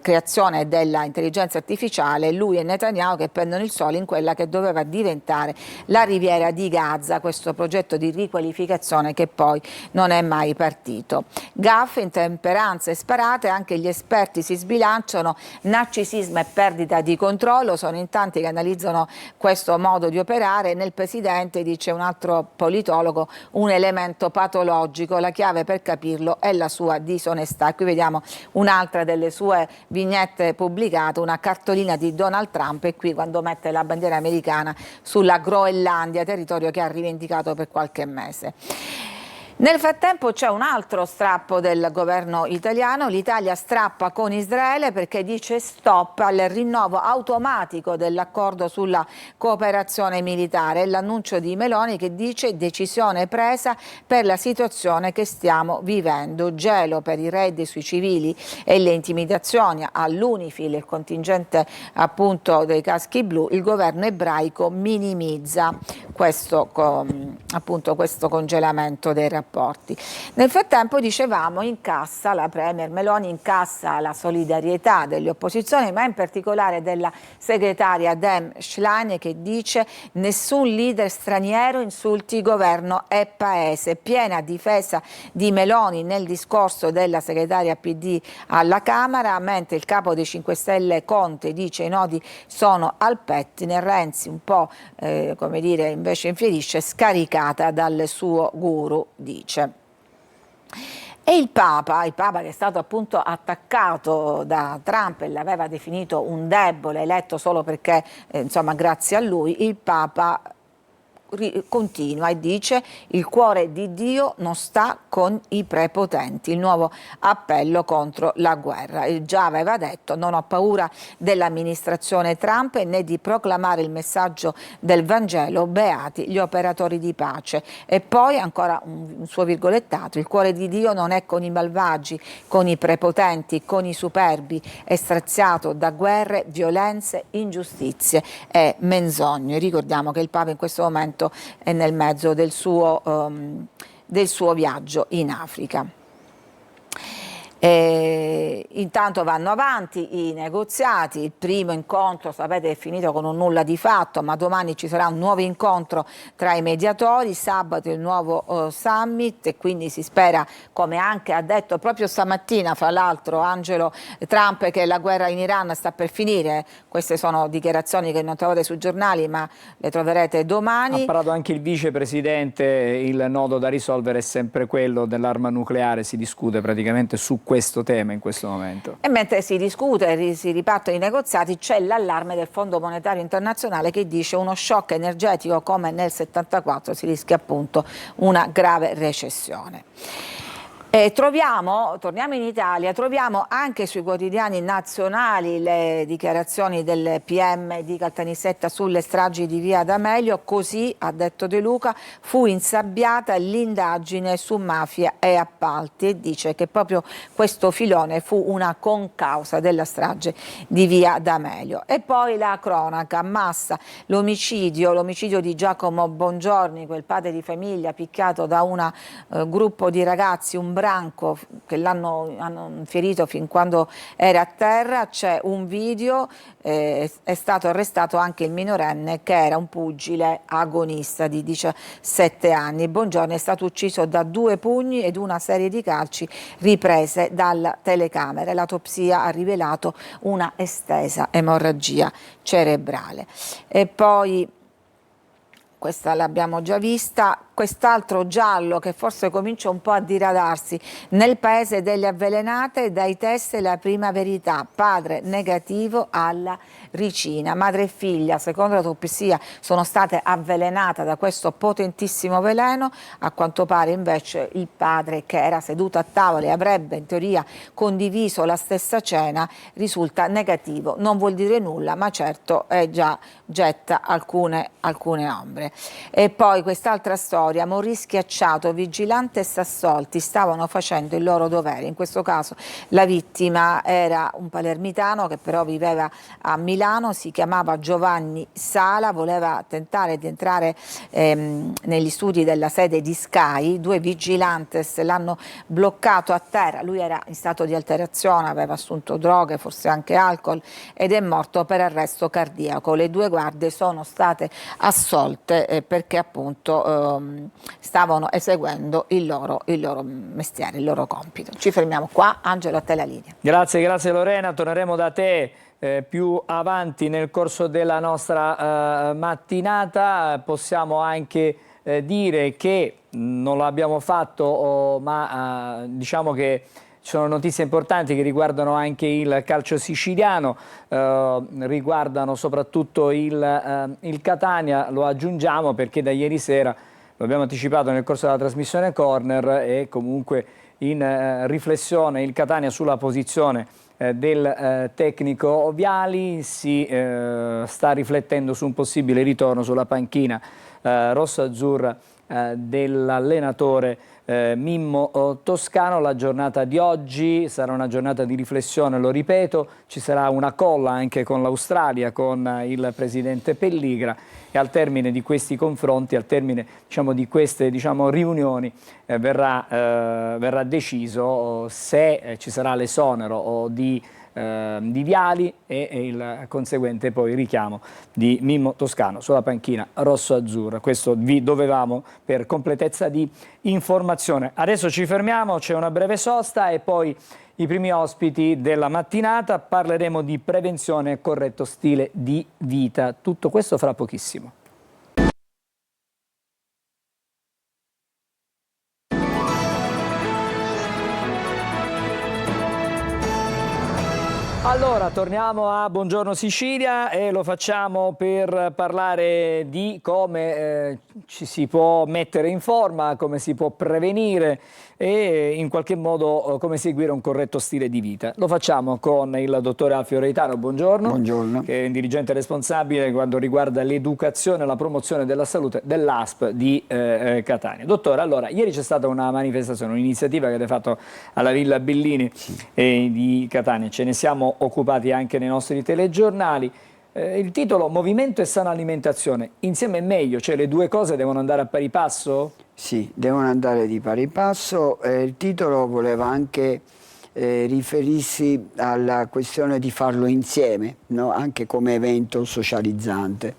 creazione della intelligenza artificiale, lui e Netanyahu che prendono il sole in quella che doveva diventare la riviera di Gaza, questo progetto di riqualificazione che poi non è mai partito. Gaffe, intemperanze e sparate, anche gli esperti si sbilanciano, narcisismo e perdita di controllo sono in tanti che analizzano questo modo di operare. Nel presidente, dice un altro politologo, un elemento patologico, la chiave per capirlo è la sua disonestà. Qui vediamo un'altra delle sue vignette pubblicate, una cartolina di Donald Trump, e qui quando mette la bandiera americana sulla Groenlandia, territorio che ha rivendicato per qualche mese. Nel frattempo c'è un altro strappo del governo italiano. L'Italia strappa con Israele perché dice stop al rinnovo automatico dell'accordo sulla cooperazione militare. L'annuncio di Meloni che dice decisione presa per la situazione che stiamo vivendo. Gelo per i raid sui civili e le intimidazioni all'UNIFIL, il contingente appunto dei caschi blu. Il governo ebraico minimizza questo congelamento dei rapporti. Nel frattempo, dicevamo, incassa la Premier Meloni, incassa la solidarietà delle opposizioni, ma in particolare della segretaria Dem Schlein, che dice nessun leader straniero insulti governo e paese. Piena difesa di Meloni nel discorso della segretaria PD alla Camera, mentre il capo dei 5 Stelle Conte dice i nodi sono al pettine. Renzi un po' come dire invece infierisce, scaricata dal suo guru, dice. E il Papa che è stato appunto attaccato da Trump e l'aveva definito un debole eletto solo perché insomma grazie a lui, il Papa continua e dice il cuore di Dio non sta con i prepotenti, il nuovo appello contro la guerra. E già aveva detto non ho paura dell'amministrazione Trump né di proclamare il messaggio del Vangelo, beati gli operatori di pace. E poi ancora un suo virgolettato, il cuore di Dio non è con i malvagi, con i prepotenti, con i superbi, è straziato da guerre, violenze, ingiustizie e menzogne. Ricordiamo che il Papa in questo momento è nel mezzo del suo viaggio in Africa. Intanto vanno avanti i negoziati, il primo incontro sapete è finito con un nulla di fatto, ma domani ci sarà un nuovo incontro tra i mediatori, sabato il nuovo summit, e quindi si spera, come anche ha detto proprio stamattina fra l'altro Angelo Trump, che la guerra in Iran sta per finire. Queste sono dichiarazioni che non trovate sui giornali ma le troverete domani. Ha parlato anche il vicepresidente, il nodo da risolvere è sempre quello dell'arma nucleare, si discute praticamente su questo tema in questo momento. E mentre si discute e si ripartono i negoziati c'è l'allarme del Fondo Monetario Internazionale che dice uno shock energetico come nel 74, si rischia appunto una grave recessione. Torniamo in Italia, troviamo anche sui quotidiani nazionali le dichiarazioni del PM di Caltanissetta sulle stragi di via D'Amelio. Così, ha detto De Luca, fu insabbiata l'indagine su mafia e appalti, e dice che proprio questo filone fu una concausa della strage di via D'Amelio. E poi la cronaca, Massa, l'omicidio di Giacomo Bongiorni, quel padre di famiglia picchiato da un gruppo di ragazzi, un branco che hanno ferito fin quando era a terra. C'è un video, è stato arrestato anche il minorenne che era un pugile agonista di 17 anni. Bongiorno è stato ucciso da 2 pugni ed una serie di calci riprese dalla telecamera. L'autopsia ha rivelato una estesa emorragia cerebrale. E poi, questa l'abbiamo già vista, quest'altro giallo che forse comincia un po' a diradarsi. Nel paese delle avvelenate, dai test la prima verità, padre negativo alla ricina. Madre e figlia, secondo l'autopsia, sono state avvelenate da questo potentissimo veleno. A quanto pare invece il padre, che era seduto a tavola e avrebbe in teoria condiviso la stessa cena, risulta negativo. Non vuol dire nulla, ma certo già getta alcune ombre. E poi quest'altra storia, Morì schiacciato, vigilante e Sassolti stavano facendo il loro dovere. In questo caso la vittima era un palermitano che però viveva a Milano, si chiamava Giovanni Sala, voleva tentare di entrare negli studi della sede di Sky. 2 vigilantes l'hanno bloccato a terra, lui era in stato di alterazione, aveva assunto droghe, forse anche alcol, ed è morto per arresto cardiaco. Le 2 guardie sono state assolte perché appunto stavano eseguendo il loro mestiere, il loro compito. Ci fermiamo qua. Angelo, a te la linea. Grazie Lorena, torneremo da te più avanti nel corso della nostra mattinata. Possiamo anche dire che non l'abbiamo fatto, ma diciamo che ci sono notizie importanti che riguardano anche il calcio siciliano, riguardano soprattutto il Catania. Lo aggiungiamo perché da ieri sera, lo abbiamo anticipato nel corso della trasmissione Corner, e comunque in riflessione il Catania sulla posizione del tecnico Viali. Si sta riflettendo su un possibile ritorno sulla panchina rosso-azzurra dell'allenatore Mimmo Toscano. La giornata di oggi sarà una giornata di riflessione, lo ripeto, ci sarà una colla anche con l'Australia, con il presidente Pelligra, e al termine di questi confronti, al termine di queste riunioni, verrà deciso se ci sarà l'esonero di Viali e il conseguente poi richiamo di Mimmo Toscano sulla panchina rosso-azzurra. Questo vi dovevamo per completezza di informazione. Adesso ci fermiamo, c'è una breve sosta e poi i primi ospiti della mattinata. Parleremo di prevenzione e corretto stile di vita. Tutto questo fra pochissimo. Allora, torniamo a Buongiorno Sicilia e lo facciamo per parlare di come ci si può mettere in forma, come si può prevenire e in qualche modo come seguire un corretto stile di vita. Lo facciamo con il dottore Alfio Reitano, buongiorno. Buongiorno. Che è un dirigente responsabile quando riguarda l'educazione e la promozione della salute dell'ASP di Catania. Dottore, allora, ieri c'è stata una manifestazione, un'iniziativa che avete fatto alla Villa Bellini di Catania, ce ne siamo occupati anche nei nostri telegiornali. Il titolo Movimento e sana alimentazione, insieme è meglio, cioè le 2 cose devono andare a pari passo? Sì, devono andare di pari passo. Il titolo voleva anche riferirsi alla questione di farlo insieme, no? Anche come evento socializzante.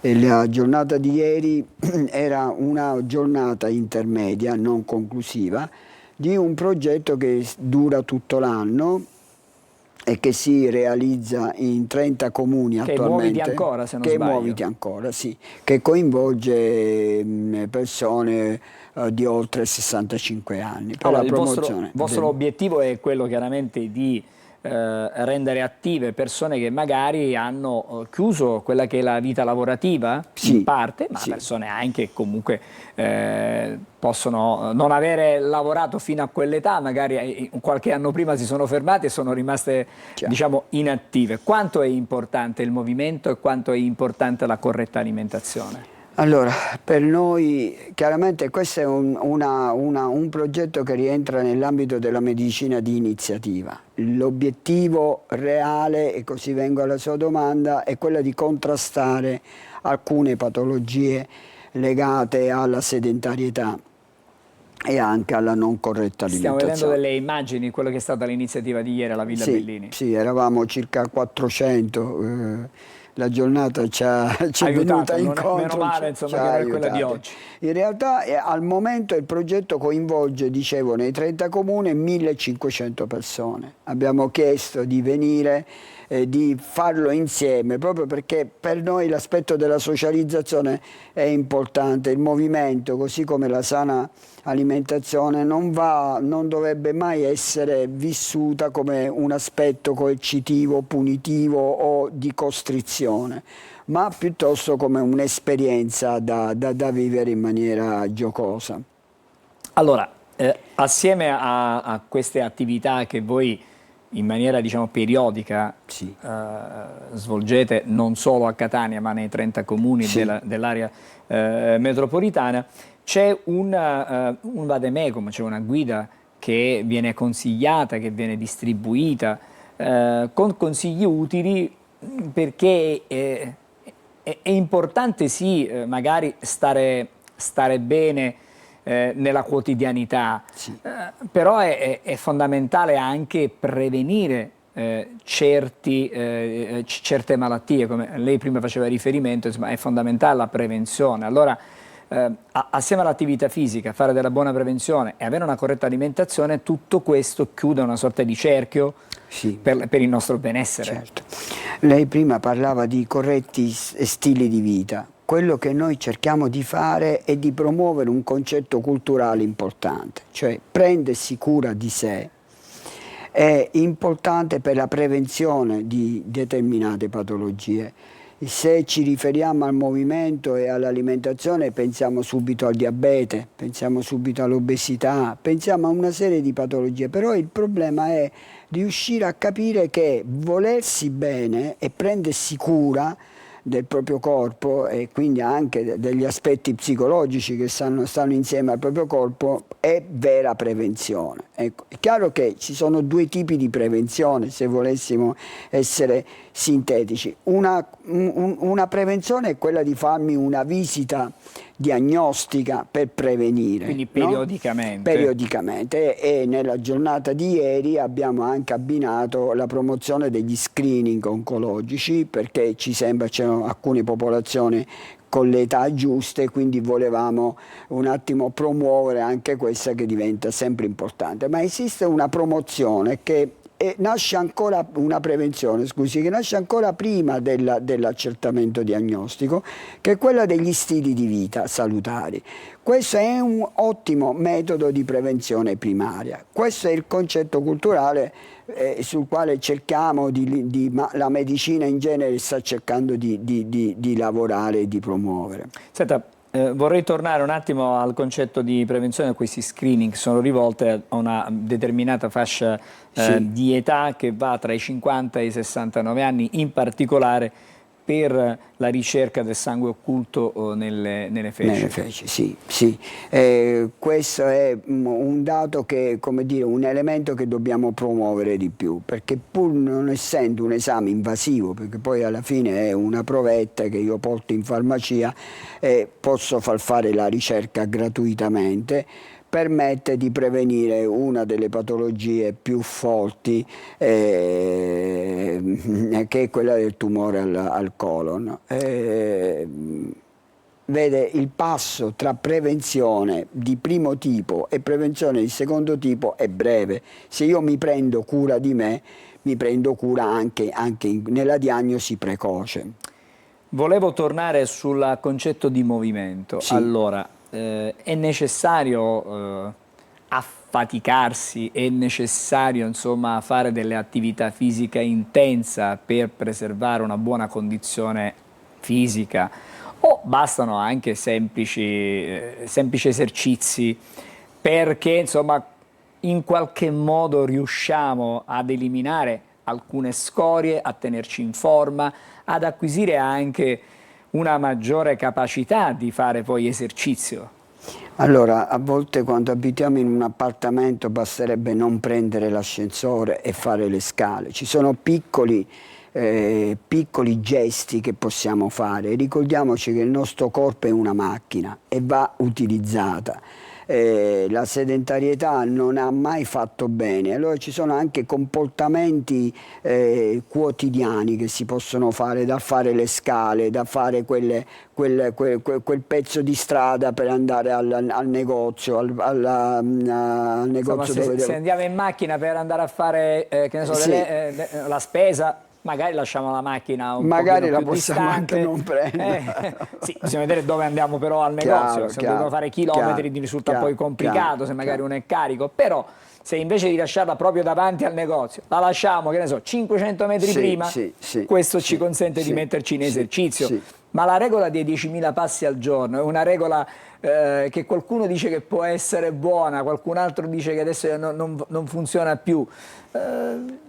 La giornata di ieri era una giornata intermedia, non conclusiva, di un progetto che dura tutto l'anno e che si realizza in 30 comuni attualmente. Che Muoviti ancora, se non sbaglio. Che Muoviti ancora, sì. Che coinvolge persone di oltre 65 anni. Per allora, la promozione il vostro obiettivo è quello chiaramente di rendere attive persone che magari hanno chiuso quella che è la vita lavorativa, sì, in parte, ma sì, persone anche che comunque possono non avere lavorato fino a quell'età, magari qualche anno prima si sono fermate e sono rimaste, diciamo, inattive. Quanto è importante il movimento e quanto è importante la corretta alimentazione? Allora, per noi chiaramente questo è un progetto che rientra nell'ambito della medicina di iniziativa. L'obiettivo reale, e così vengo alla sua domanda, è quello di contrastare alcune patologie legate alla sedentarietà e anche alla non corretta alimentazione. Stiamo vedendo delle immagini, quello che è stata l'iniziativa di ieri alla Villa Bellini. Sì, eravamo circa 400. La giornata ci è venuta incontro. Meno male, insomma, che non è quella di oggi. In realtà al momento il progetto coinvolge, dicevo, nei 30 comuni 1500 persone. Abbiamo chiesto di venire, di farlo insieme, proprio perché per noi l'aspetto della socializzazione è importante. Il movimento, così come la sana alimentazione, non dovrebbe mai essere vissuta come un aspetto coercitivo, punitivo o di costrizione, ma piuttosto come un'esperienza da vivere in maniera giocosa. Allora, assieme a queste attività che voi in maniera, diciamo, periodica svolgete non solo a Catania ma nei 30 comuni dell'area metropolitana, c'è un vademecum, c'è una guida che viene consigliata, che viene distribuita con consigli utili, perché è importante sì magari stare bene nella quotidianità, però è fondamentale anche prevenire certe malattie, come lei prima faceva riferimento, insomma, è fondamentale la prevenzione. Allora, assieme all'attività fisica, fare della buona prevenzione e avere una corretta alimentazione, tutto questo chiude una sorta di cerchio per il nostro benessere. Certo. Lei prima parlava di corretti stili di vita. Quello che noi cerchiamo di fare è di promuovere un concetto culturale importante, cioè prendersi cura di sé è importante per la prevenzione di determinate patologie. Se ci riferiamo al movimento e all'alimentazione pensiamo subito al diabete, pensiamo subito all'obesità, pensiamo a una serie di patologie, però il problema è riuscire a capire che volersi bene e prendersi cura del proprio corpo e quindi anche degli aspetti psicologici che stanno insieme al proprio corpo è vera prevenzione. Ecco, è chiaro che ci sono due tipi di prevenzione, se volessimo essere sintetici. Una prevenzione è quella di farmi una visita diagnostica per prevenire. Quindi periodicamente. No? Periodicamente, e nella giornata di ieri abbiamo anche abbinato la promozione degli screening oncologici, perché ci sembra c'erano alcune popolazioni con le età giuste, quindi volevamo un attimo promuovere anche questa, che diventa sempre importante. Ma esiste una promozione che nasce ancora, una prevenzione, scusi, che nasce ancora prima dell'accertamento diagnostico, che è quella degli stili di vita salutari. Questo è un ottimo metodo di prevenzione primaria. Questo è il concetto culturale sul quale cerchiamo la medicina in genere sta cercando di lavorare e di promuovere. Senta, vorrei tornare un attimo al concetto di prevenzione. Questi screening sono rivolte a una determinata fascia di età che va tra i 50 e i 69 anni, in particolare per la ricerca del sangue occulto nelle feci. Nelle feci, sì. Questo è un dato che, come dire, un elemento che dobbiamo promuovere di più, perché pur non essendo un esame invasivo, perché poi alla fine è una provetta che io porto in farmacia e posso far fare la ricerca gratuitamente, permette di prevenire una delle patologie più forti, che è quella del tumore al colon. Vede, il passo tra prevenzione di primo tipo e prevenzione di secondo tipo è breve. Se io mi prendo cura di me, mi prendo cura anche nella diagnosi precoce. Volevo tornare sul concetto di movimento. Allora, è necessario affaticarsi, è necessario insomma fare delle attività fisica intensa per preservare una buona condizione fisica, o bastano anche semplici esercizi perché insomma in qualche modo riusciamo ad eliminare alcune scorie, a tenerci in forma, ad acquisire anche una maggiore capacità di fare poi esercizio? Allora, a volte quando abitiamo in un appartamento basterebbe non prendere l'ascensore e fare le scale. Ci sono piccoli gesti che possiamo fare. Ricordiamoci che il nostro corpo è una macchina e va utilizzata. La sedentarietà non ha mai fatto bene, allora ci sono anche comportamenti quotidiani che si possono fare, da fare le scale, da fare quel pezzo di strada per andare al negozio, al negozio. Insomma, se andiamo in macchina per andare a fare che ne so, sì, la spesa, magari lasciamo la macchina un magari pochino la più possiamo distante. anche non prendere. Sì, bisogna vedere dove andiamo però al negozio, se dobbiamo fare chilometri risulta poi complicato, se magari uno è carico, però se invece di lasciarla proprio davanti al negozio la lasciamo, che ne so, 500 metri prima, questo ci consente di metterci in esercizio. Ma la regola dei 10.000 passi al giorno è una regola che qualcuno dice che può essere buona, qualcun altro dice che adesso non funziona più.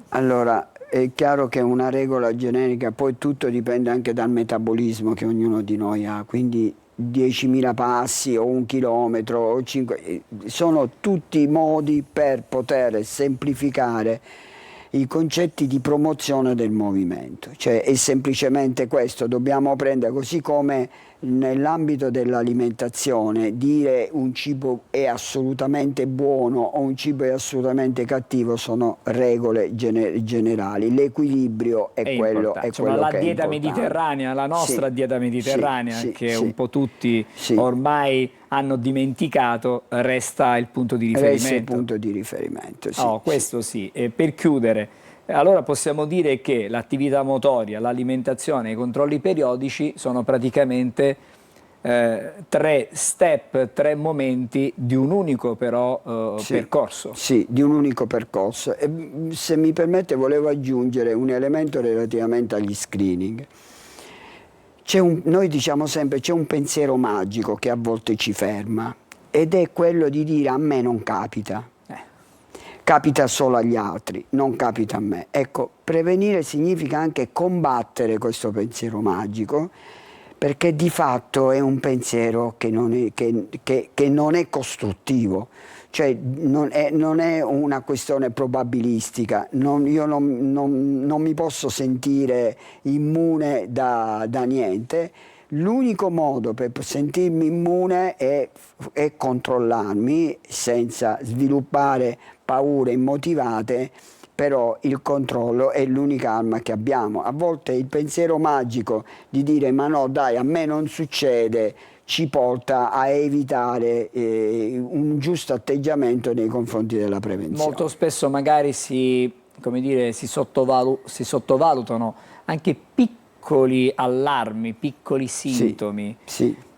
Allora, è chiaro che è una regola generica, poi tutto dipende anche dal metabolismo che ognuno di noi ha, quindi 10.000 passi o 1 chilometro o 5, sono tutti modi per poter semplificare i concetti di promozione del movimento, cioè è semplicemente questo, dobbiamo prendere, così come nell'ambito dell'alimentazione dire un cibo è assolutamente buono o un cibo è assolutamente cattivo sono regole generali, l'equilibrio è quello che è importante. La dieta mediterranea, la nostra dieta mediterranea, che un po' tutti ormai hanno dimenticato, resta il punto di riferimento. Resta il punto di riferimento, questo sì. E per chiudere, allora possiamo dire che l'attività motoria, l'alimentazione e i controlli periodici sono praticamente 3 step, 3 momenti di un unico però percorso. Sì, di un unico percorso. E, se mi permette, volevo aggiungere un elemento relativamente agli screening. Noi diciamo sempre c'è un pensiero magico che a volte ci ferma, ed è quello di dire a me non capita. Capita solo agli altri, non capita a me. Ecco, prevenire significa anche combattere questo pensiero magico, perché di fatto è un pensiero che non è costruttivo, cioè non è una questione probabilistica. Io non mi posso sentire immune da niente. L'unico modo per sentirmi immune è controllarmi senza sviluppare paure immotivate, però il controllo è l'unica arma che abbiamo. A volte il pensiero magico di dire ma no dai, a me non succede, ci porta a evitare un giusto atteggiamento nei confronti della prevenzione. Molto spesso magari si sottovalutano anche piccoli allarmi, piccoli sintomi.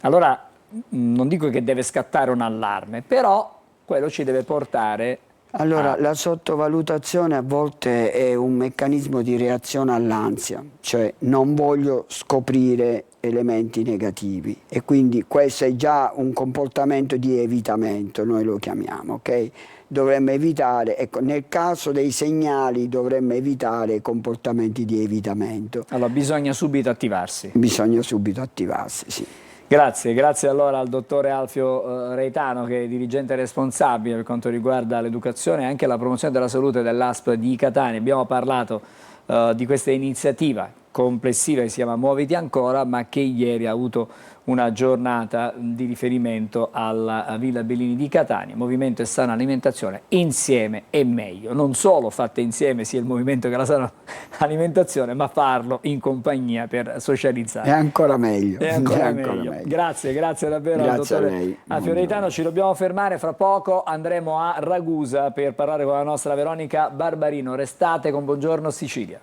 Allora non dico che deve scattare un allarme, però quello ci deve portare. Allora, la sottovalutazione a volte è un meccanismo di reazione all'ansia, cioè non voglio scoprire elementi negativi, e quindi questo è già un comportamento di evitamento, noi lo chiamiamo, ok? Dovremmo evitare, ecco, nel caso dei segnali dovremmo evitare comportamenti di evitamento. Allora bisogna subito attivarsi. Bisogna subito attivarsi, sì. Grazie allora al dottore Alfio Reitano, che è dirigente responsabile per quanto riguarda l'educazione e anche la promozione della salute dell'ASP di Catania. Abbiamo parlato di questa iniziativa complessiva che si chiama Muoviti Ancora, ma che ieri ha avuto una giornata di riferimento alla Villa Bellini di Catania. Movimento e sana alimentazione, insieme è meglio. Non solo fatte insieme sia il movimento che la sana alimentazione, ma farlo in compagnia per socializzare. È ancora meglio. È ancora meglio. Grazie davvero al dottore Alfio Reitano. Ci dobbiamo fermare, fra poco andremo a Ragusa per parlare con la nostra Veronica Barbarino. Restate con Buongiorno Sicilia.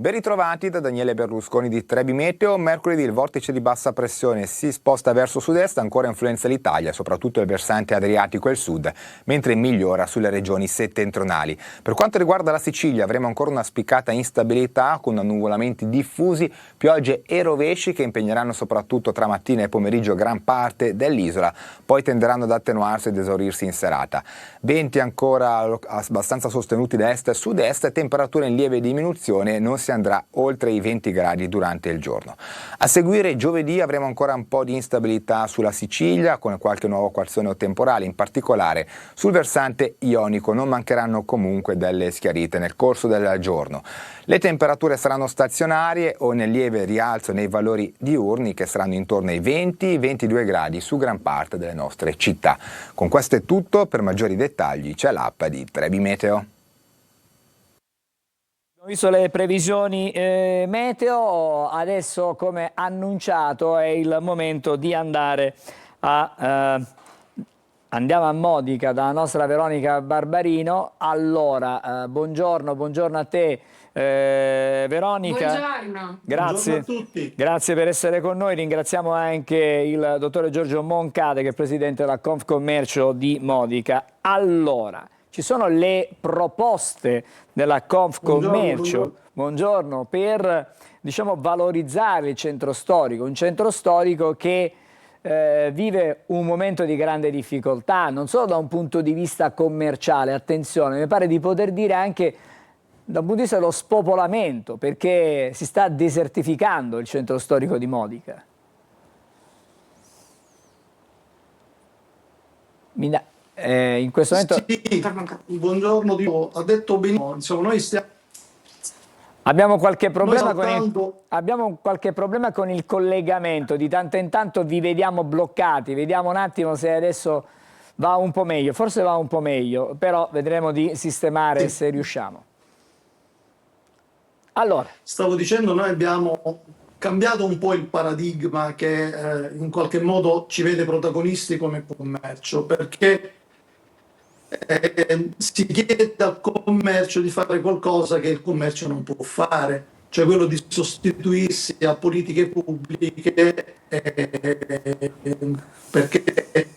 Ben ritrovati da Daniele Berlusconi di Trebi Meteo. Mercoledì il vortice di bassa pressione si sposta verso sud-est, ancora influenza l'Italia, soprattutto il versante adriatico e il sud, mentre migliora sulle regioni settentrionali. Per quanto riguarda la Sicilia avremo ancora una spiccata instabilità con annuvolamenti diffusi, piogge e rovesci che impegneranno soprattutto tra mattina e pomeriggio gran parte dell'isola, poi tenderanno ad attenuarsi ed esaurirsi in serata. Venti ancora abbastanza sostenuti da est e sud-est, temperature in lieve diminuzione, non si andrà oltre i 20 gradi durante il giorno. A seguire giovedì avremo ancora un po' di instabilità sulla Sicilia con qualche nuovo qualzone temporale, in particolare sul versante ionico. Non mancheranno comunque delle schiarite nel corso del giorno. Le temperature saranno stazionarie o nel lieve rialzo nei valori diurni che saranno intorno ai 20-22 gradi su gran parte delle nostre città. Con questo è tutto, per maggiori dettagli c'è l'app di Trebi Meteo. Visto le previsioni meteo, adesso come annunciato è il momento di andare andiamo a Modica dalla nostra Veronica Barbarino. Allora, buongiorno a te Veronica. Buongiorno. Grazie. Buongiorno a tutti. Grazie per essere con noi, ringraziamo anche il dottore Giorgio Moncade che è presidente della Confcommercio di Modica. Allora, ci sono le proposte della Confcommercio, buongiorno, per valorizzare il centro storico, un centro storico che vive un momento di grande difficoltà, non solo da un punto di vista commerciale, attenzione, mi pare di poter dire anche da un punto di vista dello spopolamento, perché si sta desertificando il centro storico di Modica. In questo momento Sì, buongiorno, ha detto benissimo, insomma, noi stiamo... Abbiamo qualche problema con il collegamento, di tanto in tanto vi vediamo bloccati, vediamo un attimo se adesso va un po' meglio, forse va un po' meglio, però vedremo di sistemare se riusciamo. Allora. Stavo dicendo, noi abbiamo cambiato un po' il paradigma che in qualche modo ci vede protagonisti come commercio, perché si chiede al commercio di fare qualcosa che il commercio non può fare, cioè quello di sostituirsi a politiche pubbliche, perché...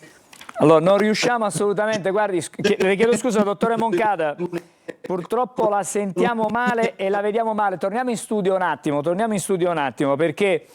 Allora, non riusciamo assolutamente, guardi, le chiedo scusa, dottore Moncada, purtroppo la sentiamo male e la vediamo male. Torniamo in studio un attimo, perché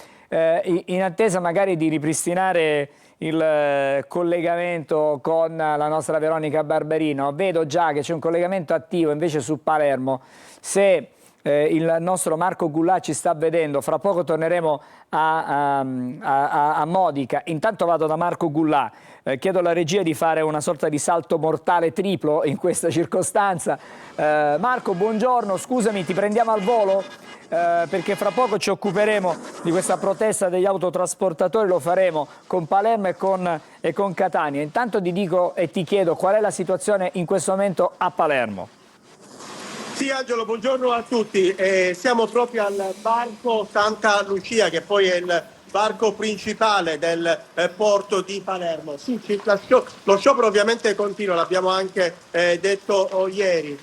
in attesa magari di ripristinare il collegamento con la nostra Veronica Barbarino, vedo già che c'è un collegamento attivo invece su Palermo. Se il nostro Marco Gullà ci sta vedendo, fra poco torneremo a Modica. Intanto vado da Marco Gullà, chiedo alla regia di fare una sorta di salto mortale triplo in questa circostanza. Marco, buongiorno, scusami, ti prendiamo al volo? Perché fra poco ci occuperemo di questa protesta degli autotrasportatori, lo faremo con Palermo e con Catania. Intanto ti dico e ti chiedo qual è la situazione in questo momento a Palermo. Sì, Angelo, buongiorno a tutti. Siamo proprio al varco Santa Lucia, che poi è il varco principale del porto di Palermo. Sì, lo sciopero ovviamente continua, l'abbiamo anche detto ieri.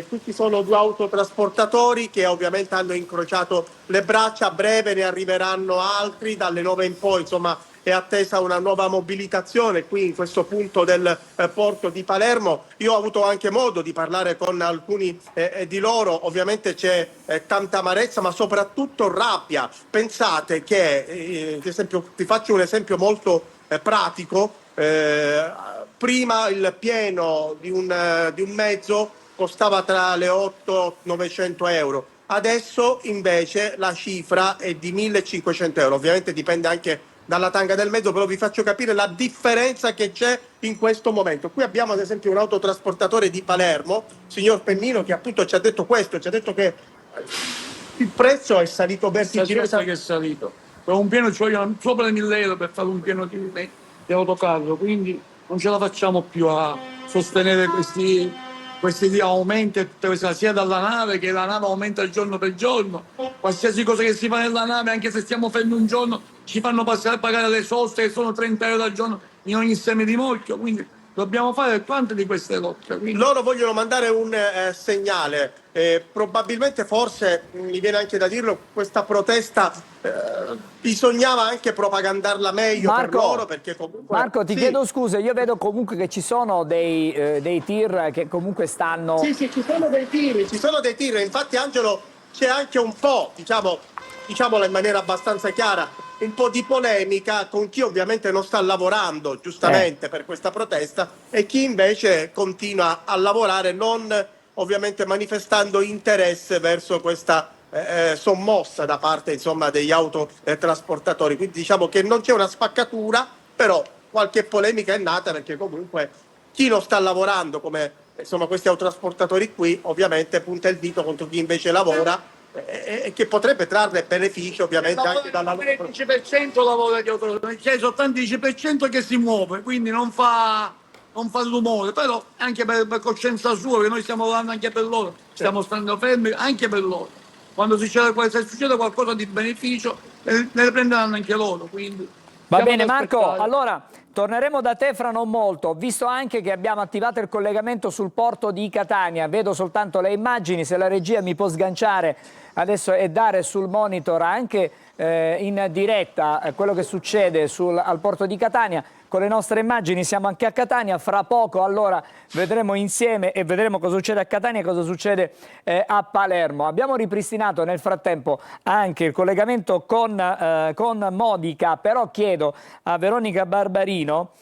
Questi sono due autotrasportatori che ovviamente hanno incrociato le braccia, a breve ne arriveranno altri, dalle 9 in poi, insomma, è attesa una nuova mobilitazione qui in questo punto del porto di Palermo. Io ho avuto anche modo di parlare con alcuni di loro, ovviamente c'è tanta amarezza ma soprattutto rabbia. Pensate che, ad esempio, vi faccio un esempio molto pratico, prima il pieno di un mezzo costava tra le 8 e 900 euro, adesso invece la cifra è di 1.500 euro, ovviamente dipende anche dalla tanga del mezzo, però vi faccio capire la differenza che c'è in questo momento. Qui abbiamo ad esempio un autotrasportatore di Palermo, signor Pennino, che appunto ci ha detto questo, ci ha detto che il prezzo è salito vertiginosamente. Che è salito. Per un pieno ci vogliono sopra le 1.000 euro per fare un pieno di autocarro, quindi non ce la facciamo più a sostenere questi aumenti tutte queste, sia dalla nave, che la nave aumenta giorno per giorno. Qualsiasi cosa che si fa nella nave, anche se stiamo fermi un giorno, ci fanno passare a pagare le soste che sono 30 euro al giorno in ogni seme di morchio, quindi dobbiamo fare tante di queste lotte. Quindi... Loro vogliono mandare un segnale, probabilmente, forse, mi viene anche da dirlo, questa protesta bisognava anche propagandarla meglio per loro, perché comunque... Marco, ti Sì. chiedo scusa, io vedo comunque che ci sono dei tir che comunque stanno... Sì, ci sono dei tiri. Ci sono dei tiri, infatti Angelo c'è anche un po', diciamola in maniera abbastanza chiara, un po' di polemica con chi ovviamente non sta lavorando giustamente per questa protesta e chi invece continua a lavorare, non ovviamente manifestando interesse verso questa sommossa da parte, insomma, degli autotrasportatori. Quindi diciamo che non c'è una spaccatura, però qualche polemica è nata, perché comunque chi non sta lavorando, come insomma questi autotrasportatori qui, ovviamente punta il dito contro chi invece lavora e che potrebbe trarre beneficio ovviamente anche dalla loro... Il 10% lavora di autotrasportatori, c'è soltanto il 10% che si muove, quindi non fa rumore, però anche per coscienza sua, che noi stiamo lavorando anche per loro, stiamo stando fermi anche per loro. Quando se succede qualcosa di beneficio, ne prenderanno anche loro. Quindi Va bene Marco, allora torneremo da te fra non molto. Ho visto anche che abbiamo attivato il collegamento sul porto di Catania, vedo soltanto le immagini, se la regia mi può sganciare adesso e dare sul monitor anche in diretta quello che succede al porto di Catania. Con le nostre immagini siamo anche a Catania, fra poco allora vedremo insieme e vedremo cosa succede a Catania e cosa succede a Palermo. Abbiamo ripristinato nel frattempo anche il collegamento con Modica, però chiedo a Veronica Barbarino,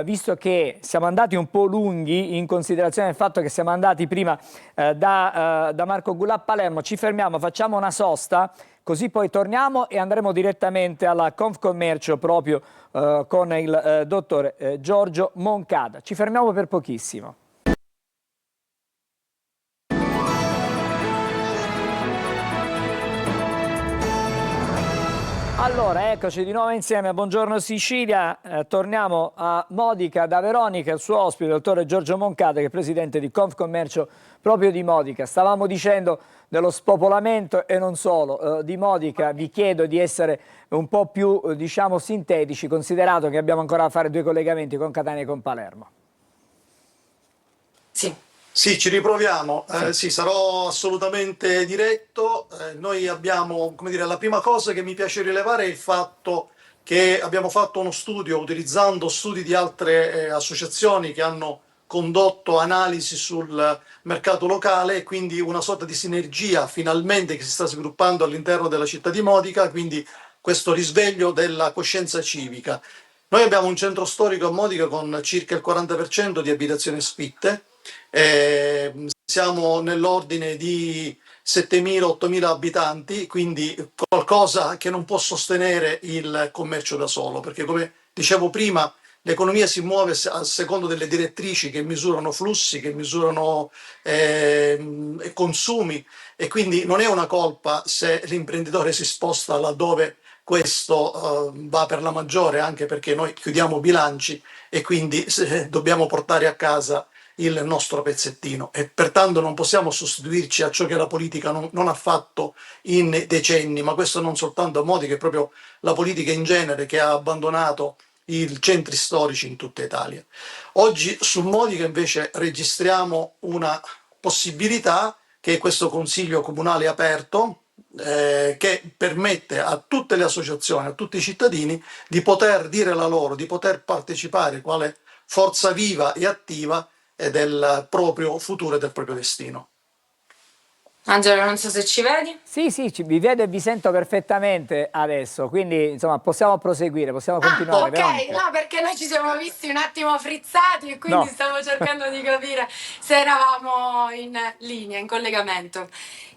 visto che siamo andati un po' lunghi in considerazione del fatto che siamo andati prima da Marco Gullà a Palermo, ci fermiamo, facciamo una sosta, così poi torniamo e andremo direttamente alla Confcommercio proprio con il dottor Giorgio Moncada. Ci fermiamo per pochissimo. Allora, eccoci di nuovo insieme a Buongiorno Sicilia, torniamo a Modica da Veronica, il suo ospite, il dottore Giorgio Moncada, che è presidente di Confcommercio proprio di Modica. Stavamo dicendo dello spopolamento e non solo di Modica, vi chiedo di essere un po' più, diciamo, sintetici, considerato che abbiamo ancora da fare 2 collegamenti con Catania e con Palermo. Sì, ci riproviamo. Sì, sarò assolutamente diretto. Noi abbiamo, come dire, la prima cosa che mi piace rilevare è il fatto che abbiamo fatto uno studio utilizzando studi di altre associazioni che hanno condotto analisi sul mercato locale e quindi una sorta di sinergia finalmente che si sta sviluppando all'interno della città di Modica, quindi questo risveglio della coscienza civica. Noi abbiamo un centro storico a Modica con circa il 40% di abitazioni sfitte. Siamo nell'ordine di 7.000-8.000 abitanti, quindi qualcosa che non può sostenere il commercio da solo, perché come dicevo prima l'economia si muove a secondo delle direttrici che misurano flussi, che misurano consumi, e quindi non è una colpa se l'imprenditore si sposta laddove questo va per la maggiore, anche perché noi chiudiamo bilanci e quindi dobbiamo portare a casa il nostro pezzettino e pertanto non possiamo sostituirci a ciò che la politica non ha fatto in decenni, ma questo non soltanto a Modica, è proprio la politica in genere che ha abbandonato i centri storici in tutta Italia. Oggi su Modica invece registriamo una possibilità che è questo consiglio comunale aperto, che permette a tutte le associazioni, a tutti i cittadini di poter dire la loro, di poter partecipare quale forza viva e attiva del proprio futuro e del proprio destino. Angelo, non so se ci vedi. Sì, vi vedo e vi sento perfettamente adesso, quindi insomma possiamo proseguire, possiamo continuare. Ok, Veronica. No, perché noi ci siamo visti un attimo frizzati e quindi stavo cercando di capire se eravamo in linea, in collegamento.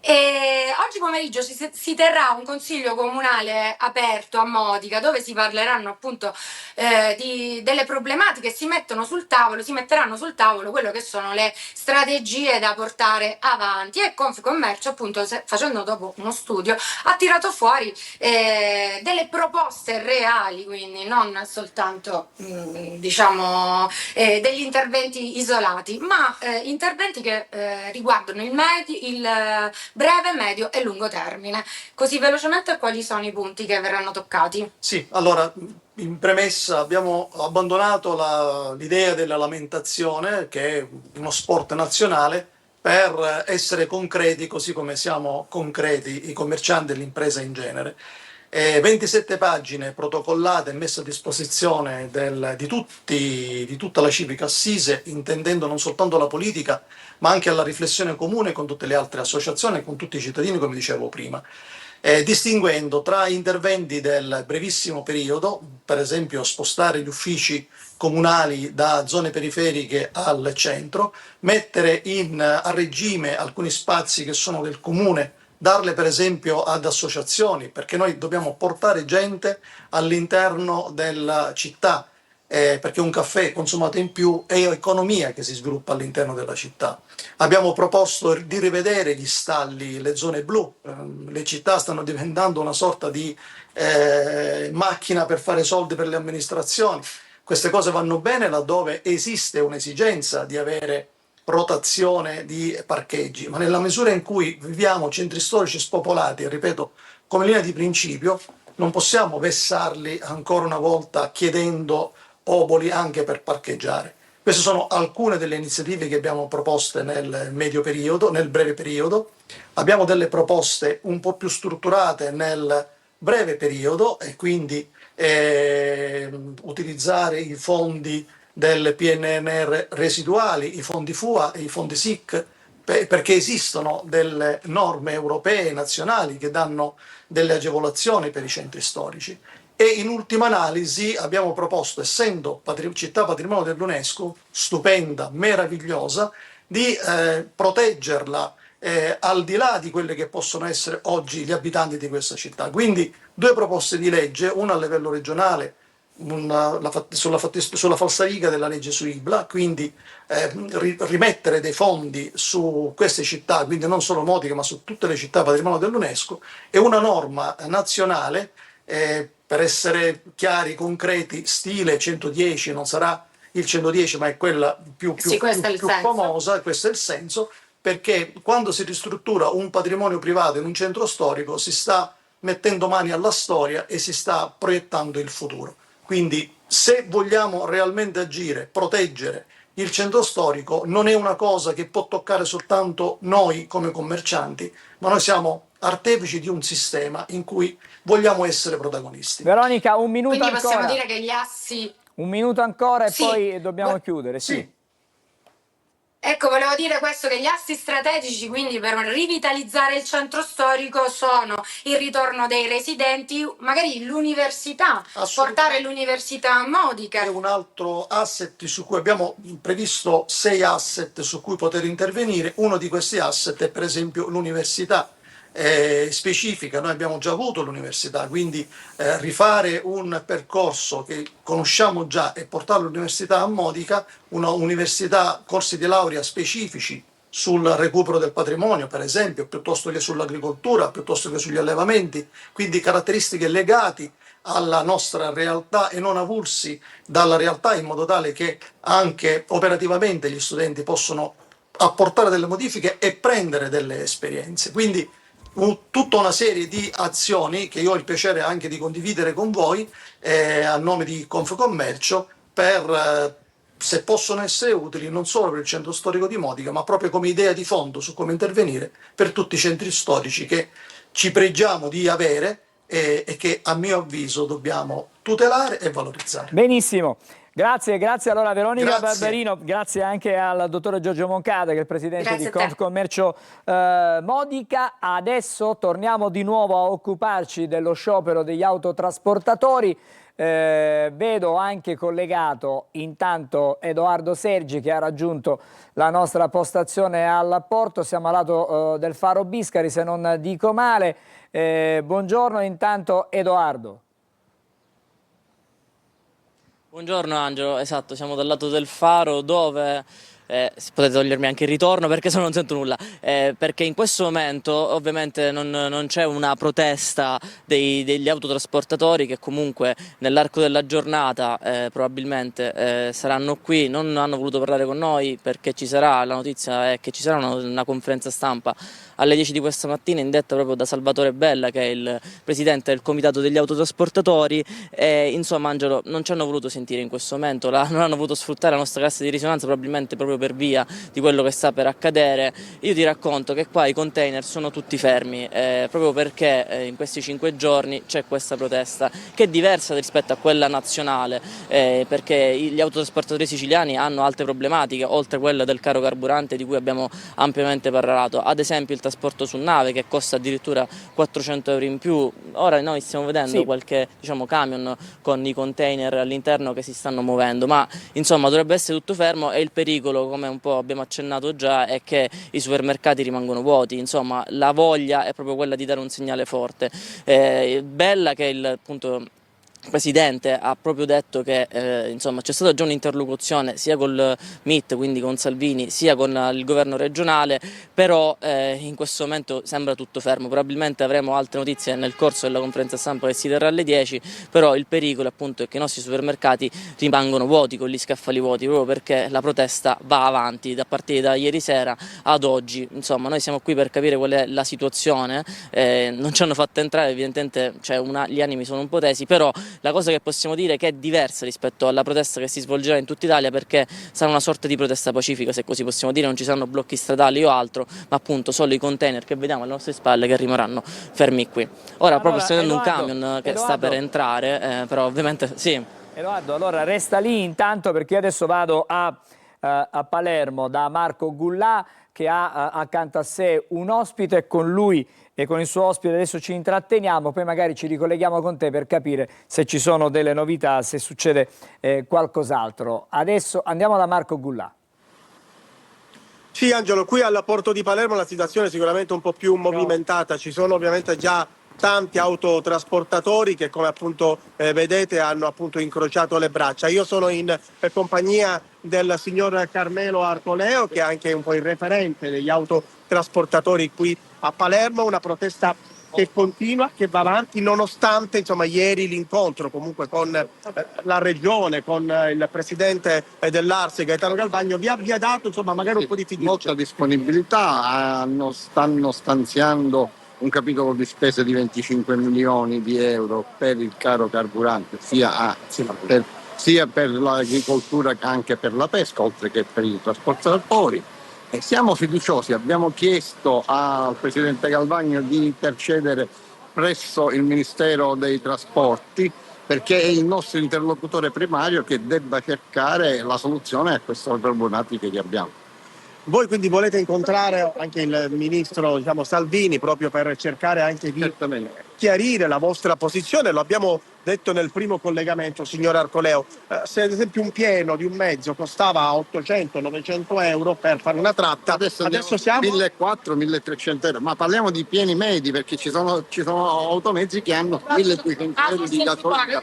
E oggi pomeriggio si terrà un consiglio comunale aperto a Modica dove si parleranno appunto delle problematiche, si metteranno sul tavolo quello che sono le strategie da portare avanti e Confcommercio Confcommercio, appunto, facendo dopo uno studio, ha tirato fuori delle proposte reali, quindi non soltanto diciamo degli interventi isolati, ma interventi che riguardano il breve, medio e lungo termine. Così velocemente quali sono i punti che verranno toccati? Sì, allora in premessa abbiamo abbandonato l'idea della lamentazione, che è uno sport nazionale, per essere concreti, così come siamo concreti i commercianti e l'impresa in genere. 27 pagine protocollate e messe a disposizione di tutta la civica assise, intendendo non soltanto la politica, ma anche alla riflessione comune con tutte le altre associazioni e con tutti i cittadini, come dicevo prima. Distinguendo tra interventi del brevissimo periodo, per esempio spostare gli uffici comunali da zone periferiche al centro, mettere a regime alcuni spazi che sono del comune, darle per esempio ad associazioni, perché noi dobbiamo portare gente all'interno della città, perché un caffè consumato in più è economia che si sviluppa all'interno della città. Abbiamo proposto di rivedere gli stalli, le zone blu. Le città stanno diventando una sorta di macchina per fare soldi per le amministrazioni. Queste cose vanno bene laddove esiste un'esigenza di avere rotazione di parcheggi, ma nella misura in cui viviamo centri storici spopolati, e ripeto, come linea di principio, non possiamo vessarli ancora una volta chiedendo oboli anche per parcheggiare. Queste sono alcune delle iniziative che abbiamo proposte nel medio periodo, nel breve periodo. Abbiamo delle proposte un po' più strutturate nel breve periodo, e quindi utilizzare i fondi del PNRR residuali, i fondi FUA e i fondi SIC, perché esistono delle norme europee e nazionali che danno delle agevolazioni per i centri storici. E in ultima analisi abbiamo proposto, essendo città patrimonio dell'UNESCO, stupenda, meravigliosa, di proteggerla al di là di quelli che possono essere oggi gli abitanti di questa città. Quindi 2 proposte di legge, una a livello regionale sulla falsariga della legge su IBLA, quindi rimettere dei fondi su queste città, quindi non solo Modica ma su tutte le città patrimonio dell'UNESCO, e una norma nazionale, per essere chiari, concreti, stile 110, non sarà il 110 ma è quella più famosa, questo è il senso, perché quando si ristruttura un patrimonio privato in un centro storico si sta mettendo mani alla storia e si sta proiettando il futuro. Quindi se vogliamo realmente agire, proteggere il centro storico, non è una cosa che può toccare soltanto noi come commercianti, ma noi siamo artefici di un sistema in cui vogliamo essere protagonisti. Veronica, un minuto Quindi ancora. possiamo dire che gli assi... Un minuto ancora e Sì. poi dobbiamo chiudere. Sì. Ecco, volevo dire questo, che gli assi strategici quindi per rivitalizzare il centro storico sono il ritorno dei residenti, magari l'università, portare l'università a Modica. È un altro asset su cui abbiamo previsto 6 asset su cui poter intervenire. Uno di questi asset è per esempio l'università specifica. Noi abbiamo già avuto l'università, quindi rifare un percorso che conosciamo già e portarlo all'università a Modica, una università, corsi di laurea specifici sul recupero del patrimonio, per esempio, piuttosto che sull'agricoltura, piuttosto che sugli allevamenti, quindi caratteristiche legate alla nostra realtà e non avulsi dalla realtà, in modo tale che anche operativamente gli studenti possono apportare delle modifiche e prendere delle esperienze. Quindi tutta una serie di azioni che io ho il piacere anche di condividere con voi a nome di Confcommercio, per se possono essere utili non solo per il centro storico di Modica, ma proprio come idea di fondo su come intervenire per tutti i centri storici che ci pregiamo di avere e che a mio avviso dobbiamo tutelare e valorizzare. Benissimo. Grazie allora Veronica Grazie. Barberino, grazie anche al dottore Giorgio Moncada, che è il presidente Grazie di a te. Confcommercio Modica. Adesso torniamo di nuovo a occuparci dello sciopero degli autotrasportatori. Vedo anche collegato intanto Edoardo Sergi, che ha raggiunto la nostra postazione al porto. Siamo al lato del Faro Biscari, se non dico male. Buongiorno intanto Edoardo. Buongiorno Angelo, esatto, siamo dal lato del Faro, dove potete togliermi anche il ritorno perché se no non sento nulla, perché in questo momento ovviamente non c'è una protesta degli autotrasportatori che comunque nell'arco della giornata probabilmente saranno qui. Non hanno voluto parlare con noi perché la notizia è che ci sarà una conferenza stampa alle 10 di questa mattina indetta proprio da Salvatore Bella, che è il presidente del comitato degli autotrasportatori, e insomma Angelo non ci hanno voluto sentire in questo momento, non hanno voluto sfruttare la nostra classe di risonanza probabilmente proprio per via di quello che sta per accadere. Io ti racconto che qua i container sono tutti fermi proprio perché in questi 5 giorni c'è questa protesta che è diversa rispetto a quella nazionale, perché gli autotrasportatori siciliani hanno altre problematiche oltre a quella del caro carburante di cui abbiamo ampiamente parlato, ad esempio il trasporto su nave che costa addirittura 400 euro in più. Ora noi stiamo vedendo qualche camion con i container all'interno che si stanno muovendo, ma insomma dovrebbe essere tutto fermo, e il pericolo, come un po' abbiamo accennato già, è che i supermercati rimangono vuoti. Insomma la voglia è proprio quella di dare un segnale forte. Bella, che è il Presidente, ha proprio detto che insomma c'è stata già un'interlocuzione sia col MIT, quindi con Salvini, sia con il governo regionale, però in questo momento sembra tutto fermo. Probabilmente avremo altre notizie nel corso della conferenza stampa che si terrà alle 10, però il pericolo appunto è che i nostri supermercati rimangono vuoti, con gli scaffali vuoti, proprio perché la protesta va avanti a partire da ieri sera ad oggi. Insomma noi siamo qui per capire qual è la situazione, non ci hanno fatto entrare, evidentemente gli animi sono un po' tesi, però la cosa che possiamo dire è che è diversa rispetto alla protesta che si svolgerà in tutta Italia, perché sarà una sorta di protesta pacifica, se così possiamo dire. Non ci saranno blocchi stradali o altro, ma appunto solo i container che vediamo alle nostre spalle che rimarranno fermi qui. Ora proprio sto vedendo un camion che sta per entrare, però ovviamente sì. Edoardo, allora resta lì intanto, perché io adesso vado a Palermo da Marco Gullà, che ha accanto a sé un ospite, e con lui e con il suo ospite adesso ci intratteniamo, poi magari ci ricolleghiamo con te per capire se ci sono delle novità, se succede qualcos'altro. Adesso andiamo da Marco Gullà. Sì, Angelo, qui al porto di Palermo la situazione è sicuramente un po' più movimentata, ci sono ovviamente già tanti autotrasportatori che, come appunto vedete, hanno appunto incrociato le braccia. Io sono in compagnia del signor Carmelo Arcoleo, che è anche un po' il referente degli autotrasportatori qui a Palermo. Una protesta che continua, che va avanti, nonostante insomma ieri l'incontro comunque con la regione, con il presidente dell'Arsi Gaetano Galvagno vi abbia dato insomma magari un po' di fiducia. Molta disponibilità, stanno stanziando un capitolo di spese di 25 milioni di euro per il caro carburante, sia per l'agricoltura che anche per la pesca, oltre che per i trasportatori. E siamo fiduciosi, abbiamo chiesto al Presidente Galvagno di intercedere presso il Ministero dei Trasporti, perché è il nostro interlocutore primario che debba cercare la soluzione a queste problematiche che abbiamo. Voi quindi volete incontrare anche il ministro Salvini proprio per cercare anche di chiarire la vostra posizione? Lo abbiamo detto nel primo collegamento, signor Arcoleo, se ad esempio un pieno di un mezzo costava 800-900 euro per fare una tratta, adesso siamo 1.400-1.300 euro, ma parliamo di pieni medi, perché ci sono automezzi che hanno 1.200 euro di gasolio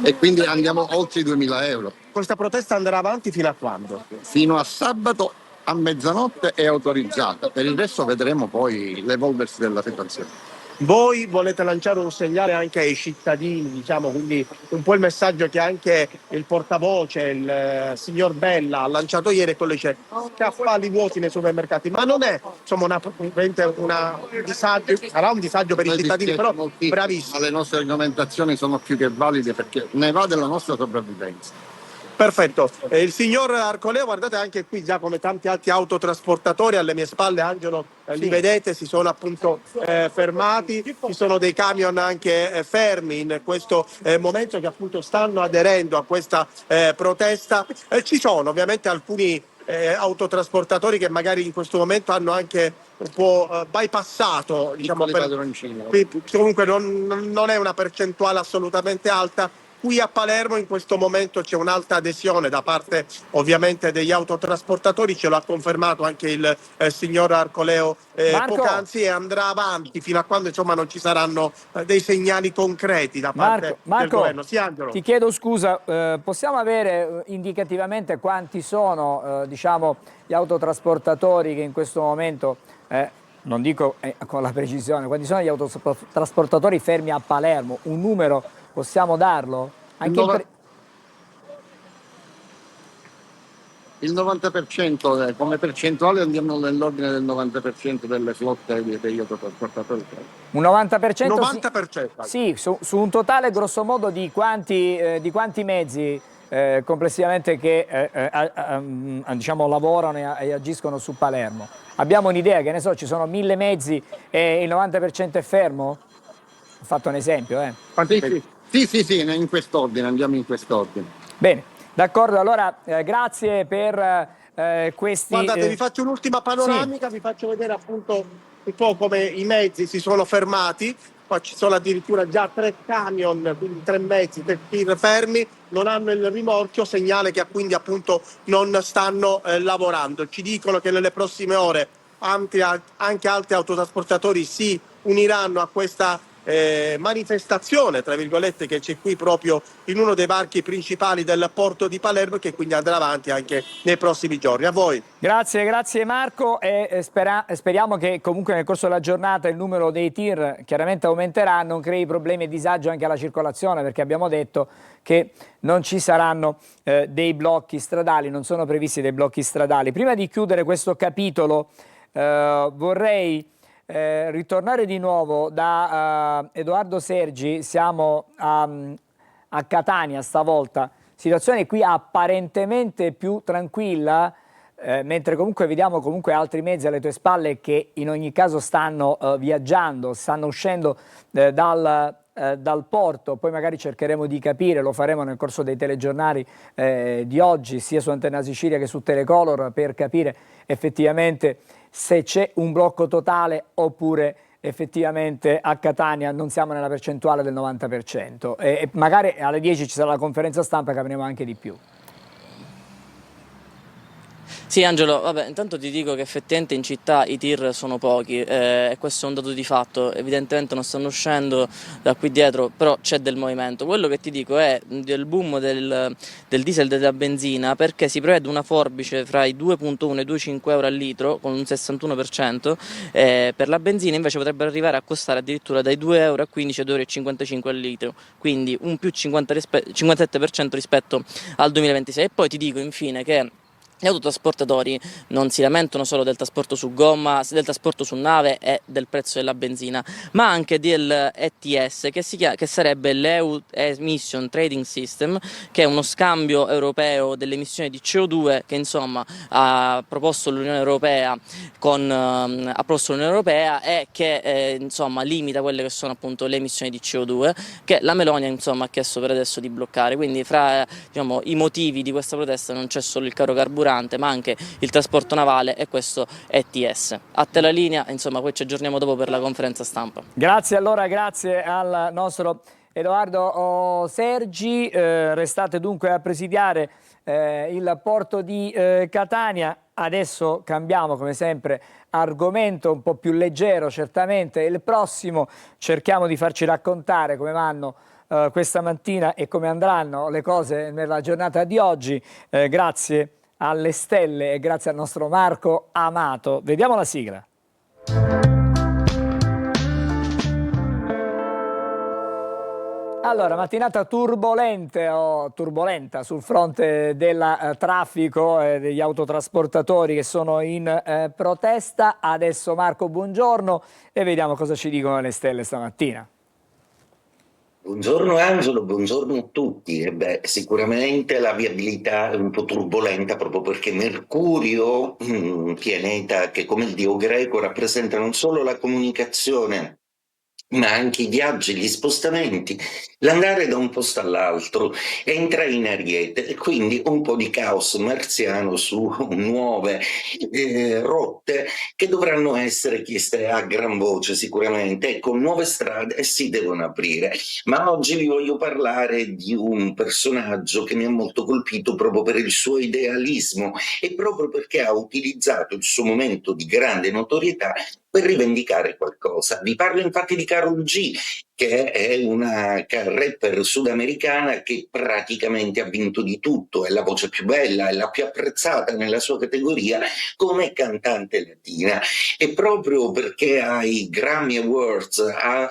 e quindi andiamo oltre i 2.000 euro. Questa protesta andrà avanti fino a quando? Fino a sabato a mezzanotte è autorizzata, per il resto vedremo poi l'evolversi della situazione. Voi volete lanciare un segnale anche ai cittadini, quindi un po' il messaggio che anche il portavoce, il signor Bella, ha lanciato ieri, quello dice scaffali vuoti nei supermercati, ma non è insomma un disagio, sarà un disagio per i cittadini, però bravissimo. Le nostre argomentazioni sono più che valide, perché ne va della nostra sopravvivenza. Perfetto, il signor Arcoleo, guardate anche qui già come tanti altri autotrasportatori alle mie spalle, Angelo, li vedete, si sono appunto fermati, ci sono dei camion anche fermi in questo momento che appunto stanno aderendo a questa protesta. Ci sono ovviamente alcuni autotrasportatori che magari in questo momento hanno anche un po' bypassato, comunque non è una percentuale assolutamente alta, qui a Palermo in questo momento c'è un'alta adesione da parte ovviamente degli autotrasportatori, ce l'ha confermato anche il signor Arcoleo poc'anzi, e andrà avanti fino a quando insomma non ci saranno dei segnali concreti da parte del governo. Sì, Angelo. Ti chiedo scusa, possiamo avere indicativamente quanti sono diciamo, gli autotrasportatori che in questo momento, non dico con la precisione, quanti sono gli autotrasportatori fermi a Palermo? Un numero possiamo darlo? Anche il 90% come percentuale andiamo nell'ordine del 90% delle flotte degli autotrasportatori. Un 90%? 90%. Sì, su un totale grosso modo di quanti mezzi complessivamente che diciamo, lavorano e agiscono su Palermo. Abbiamo un'idea, che ne so, ci sono 1000 mezzi e il 90% è fermo? Ho fatto un esempio, Sì, in quest'ordine, andiamo in quest'ordine. Bene, d'accordo, allora grazie per questi... Guardate, vi faccio un'ultima panoramica, vi faccio vedere appunto un po' come i mezzi si sono fermati. Qua ci sono addirittura già 3 camion, quindi 3 mezzi, 3 tir fermi, non hanno il rimorchio, segnale che quindi appunto non stanno lavorando. Ci dicono che nelle prossime ore anche altri autotrasportatori si uniranno a questa manifestazione, tra virgolette, che c'è qui proprio in uno dei varchi principali del porto di Palermo e che quindi andrà avanti anche nei prossimi giorni. A voi. Grazie Marco, e speriamo che comunque nel corso della giornata il numero dei tir chiaramente aumenterà, non crei problemi e disagio anche alla circolazione, perché abbiamo detto che non ci saranno dei blocchi stradali, non sono previsti dei blocchi stradali. Prima di chiudere questo capitolo vorrei ritornare di nuovo da Edoardo Sergi. Siamo a Catania stavolta, situazione qui apparentemente più tranquilla, mentre comunque vediamo comunque altri mezzi alle tue spalle che in ogni caso stanno viaggiando, stanno uscendo dal porto. Poi magari cercheremo di capire, lo faremo nel corso dei telegiornali di oggi, sia su Antenna Sicilia che su Telecolor, per capire effettivamente se c'è un blocco totale oppure effettivamente a Catania non siamo nella percentuale del 90%. E magari alle 10 ci sarà la conferenza stampa, capiremo anche di più. Sì Angelo, vabbè, intanto ti dico che effettivamente in città i tir sono pochi e questo è un dato di fatto, evidentemente non stanno uscendo da qui dietro, però c'è del movimento. Quello che ti dico è del boom del diesel e della benzina, perché si prevede una forbice fra i 2,1 e i 2,5 euro al litro con un 61%, per la benzina invece potrebbe arrivare a costare addirittura dai 2,15 euro a 2,55 euro al litro, quindi un più 57% rispetto al 2026. E poi ti dico infine che gli autotrasportatori non si lamentano solo del trasporto su gomma, del trasporto su nave e del prezzo della benzina, ma anche del ETS, che sarebbe l'EU Emission Trading System, che è uno scambio europeo delle emissioni di CO2 che insomma ha proposto l'Unione Europea e che insomma limita quelle che sono appunto le emissioni di CO2 che la Meloni insomma ha chiesto per adesso di bloccare. Quindi fra diciamo, i motivi di questa protesta non c'è solo il caro carburante, ma anche il trasporto navale e questo ETS. A te la linea, insomma poi ci aggiorniamo dopo per la conferenza stampa. Grazie al nostro Edoardo Sergi. Restate dunque a presidiare il porto di Catania. Adesso cambiamo come sempre argomento un po' più leggero, certamente il prossimo. Cerchiamo di farci raccontare come vanno questa mattina e come andranno le cose nella giornata di oggi, grazie alle stelle e grazie al nostro Marco Amato. Vediamo la sigla. Allora, mattinata turbolenta sul fronte del traffico degli autotrasportatori che sono in protesta. Adesso Marco, buongiorno e vediamo cosa ci dicono le stelle stamattina. Buongiorno Angelo, buongiorno a tutti. Sicuramente la viabilità è un po' turbolenta proprio perché Mercurio, un pianeta che come il dio greco rappresenta non solo la comunicazione ma anche i viaggi, gli spostamenti, l'andare da un posto all'altro entra in ariete e quindi un po' di caos marziano su nuove rotte che dovranno essere chieste a gran voce sicuramente. Ecco, nuove strade si devono aprire, ma oggi vi voglio parlare di un personaggio che mi ha molto colpito proprio per il suo idealismo e proprio perché ha utilizzato il suo momento di grande notorietà per rivendicare qualcosa. Vi parlo infatti di Karol G, che è una rapper sudamericana che praticamente ha vinto di tutto, è la voce più bella, è la più apprezzata nella sua categoria come cantante latina, e proprio perché ai Grammy Awards ha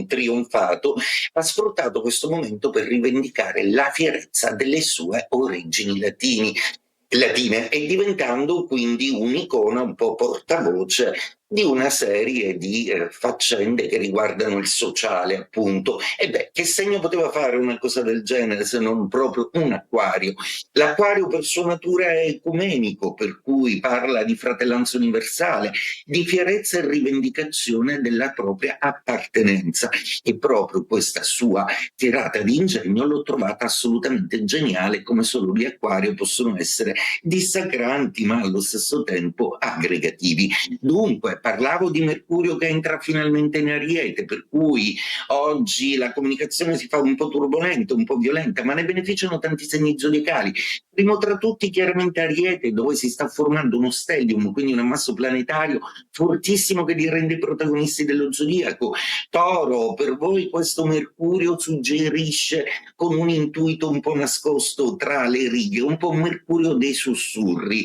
trionfato, ha sfruttato questo momento per rivendicare la fierezza delle sue origini latine, e diventando quindi un'icona, un po' portavoce di una serie di faccende che riguardano il sociale, appunto. E beh, che segno poteva fare una cosa del genere se non proprio un acquario? L'acquario per sua natura è ecumenico, per cui parla di fratellanza universale, di fierezza e rivendicazione della propria appartenenza, e proprio questa sua tirata di ingegno l'ho trovata assolutamente geniale, come solo gli acquario possono essere dissacranti ma allo stesso tempo aggregativi. Dunque, parlavo di Mercurio che entra finalmente in Ariete, per cui oggi la comunicazione si fa un po' turbolenta, un po' violenta, ma ne beneficiano tanti segni zodiacali. Primo tra tutti chiaramente Ariete, dove si sta formando uno stellium, quindi un ammasso planetario fortissimo che li rende protagonisti dello zodiaco. Toro, per voi questo Mercurio suggerisce con un intuito un po' nascosto tra le righe, un po' un Mercurio dei sussurri.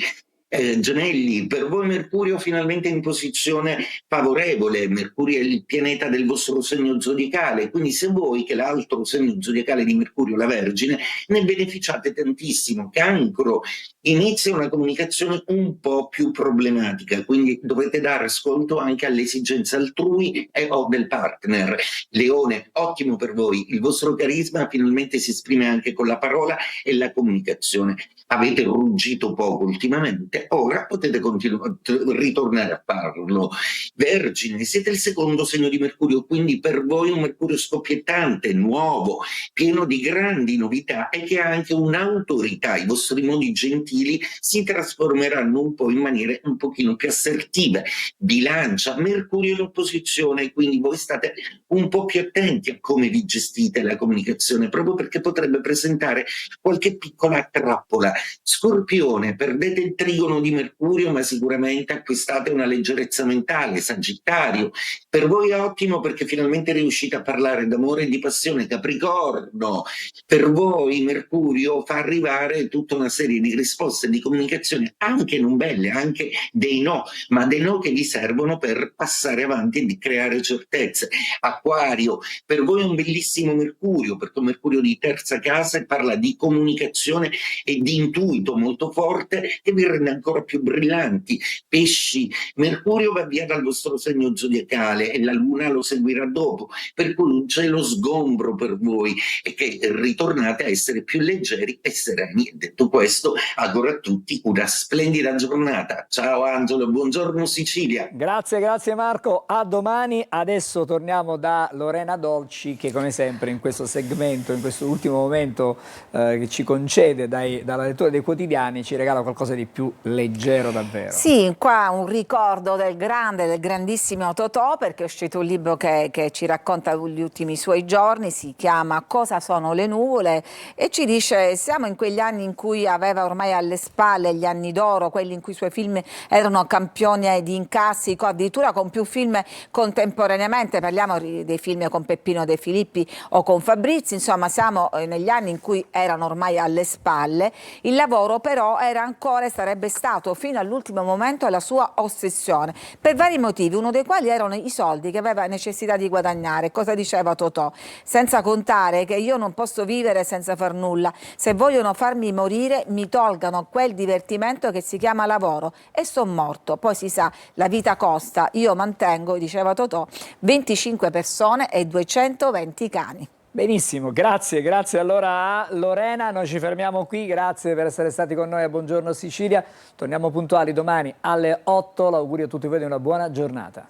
Gemelli, per voi Mercurio finalmente in posizione favorevole. Mercurio è il pianeta del vostro segno zodiacale, quindi se voi, che l'altro segno zodiacale di Mercurio, la Vergine, ne beneficiate tantissimo. Cancro, inizia una comunicazione un po' più problematica, quindi dovete dare ascolto anche alle esigenze altrui e o del partner. Leone, ottimo per voi, il vostro carisma finalmente si esprime anche con la parola e la comunicazione. Avete ruggito poco ultimamente, ora potete ritornare a farlo. Vergine, siete il secondo segno di Mercurio, quindi per voi un Mercurio scoppiettante, nuovo, pieno di grandi novità e che ha anche un'autorità. I vostri modi gentili si trasformeranno un po' in maniere un pochino più assertive. Bilancia, Mercurio in opposizione, quindi voi state un po' più attenti a come vi gestite la comunicazione, proprio perché potrebbe presentare qualche piccola trappola. Scorpione, perdete il trigono di Mercurio, ma sicuramente acquistate una leggerezza mentale. Sagittario, per voi è ottimo perché finalmente riuscite a parlare d'amore e di passione. Capricorno, per voi Mercurio fa arrivare tutta una serie di risposte e di comunicazione, anche non belle, anche dei no, ma dei no che vi servono per passare avanti e di creare certezze. Acquario, per voi è un bellissimo Mercurio, perché è un Mercurio di terza casa e parla di comunicazione e di intuito molto forte che vi rende ancora più brillanti. Pesci, Mercurio va via dal vostro segno zodiacale e la Luna lo seguirà dopo, per cui c'è lo sgombro per voi e che ritornate a essere più leggeri e sereni. E detto questo, auguro a tutti una splendida giornata. Ciao Angelo, buongiorno Sicilia. Grazie Marco, a domani. Adesso torniamo da Lorena Dolci che come sempre in questo segmento, in questo ultimo momento che ci concede dalla lettura dei quotidiani, ci regala qualcosa di più leggero davvero. Sì, qua un ricordo del grandissimo Totò, perché è uscito un libro che ci racconta gli ultimi suoi giorni, si chiama Cosa sono le nuvole e ci dice siamo in quegli anni in cui aveva ormai alle spalle gli anni d'oro, quelli in cui i suoi film erano campioni di incassi, addirittura con più film contemporaneamente, parliamo dei film con Peppino De Filippi o con Fabrizi, insomma siamo negli anni in cui erano ormai alle spalle. Il lavoro però era ancora e sarebbe stato fino all'ultimo momento la sua ossessione, per vari motivi, uno dei quali erano i soldi che aveva necessità di guadagnare. Cosa diceva Totò? Senza contare che io non posso vivere senza far nulla, se vogliono farmi morire mi tolgano quel divertimento che si chiama lavoro e son morto. Poi si sa, la vita costa, io mantengo, diceva Totò, 25 persone e 220 cani. Benissimo, grazie allora a Lorena, noi ci fermiamo qui, grazie per essere stati con noi a Buongiorno Sicilia, torniamo puntuali domani alle 8, l'augurio a tutti voi di una buona giornata.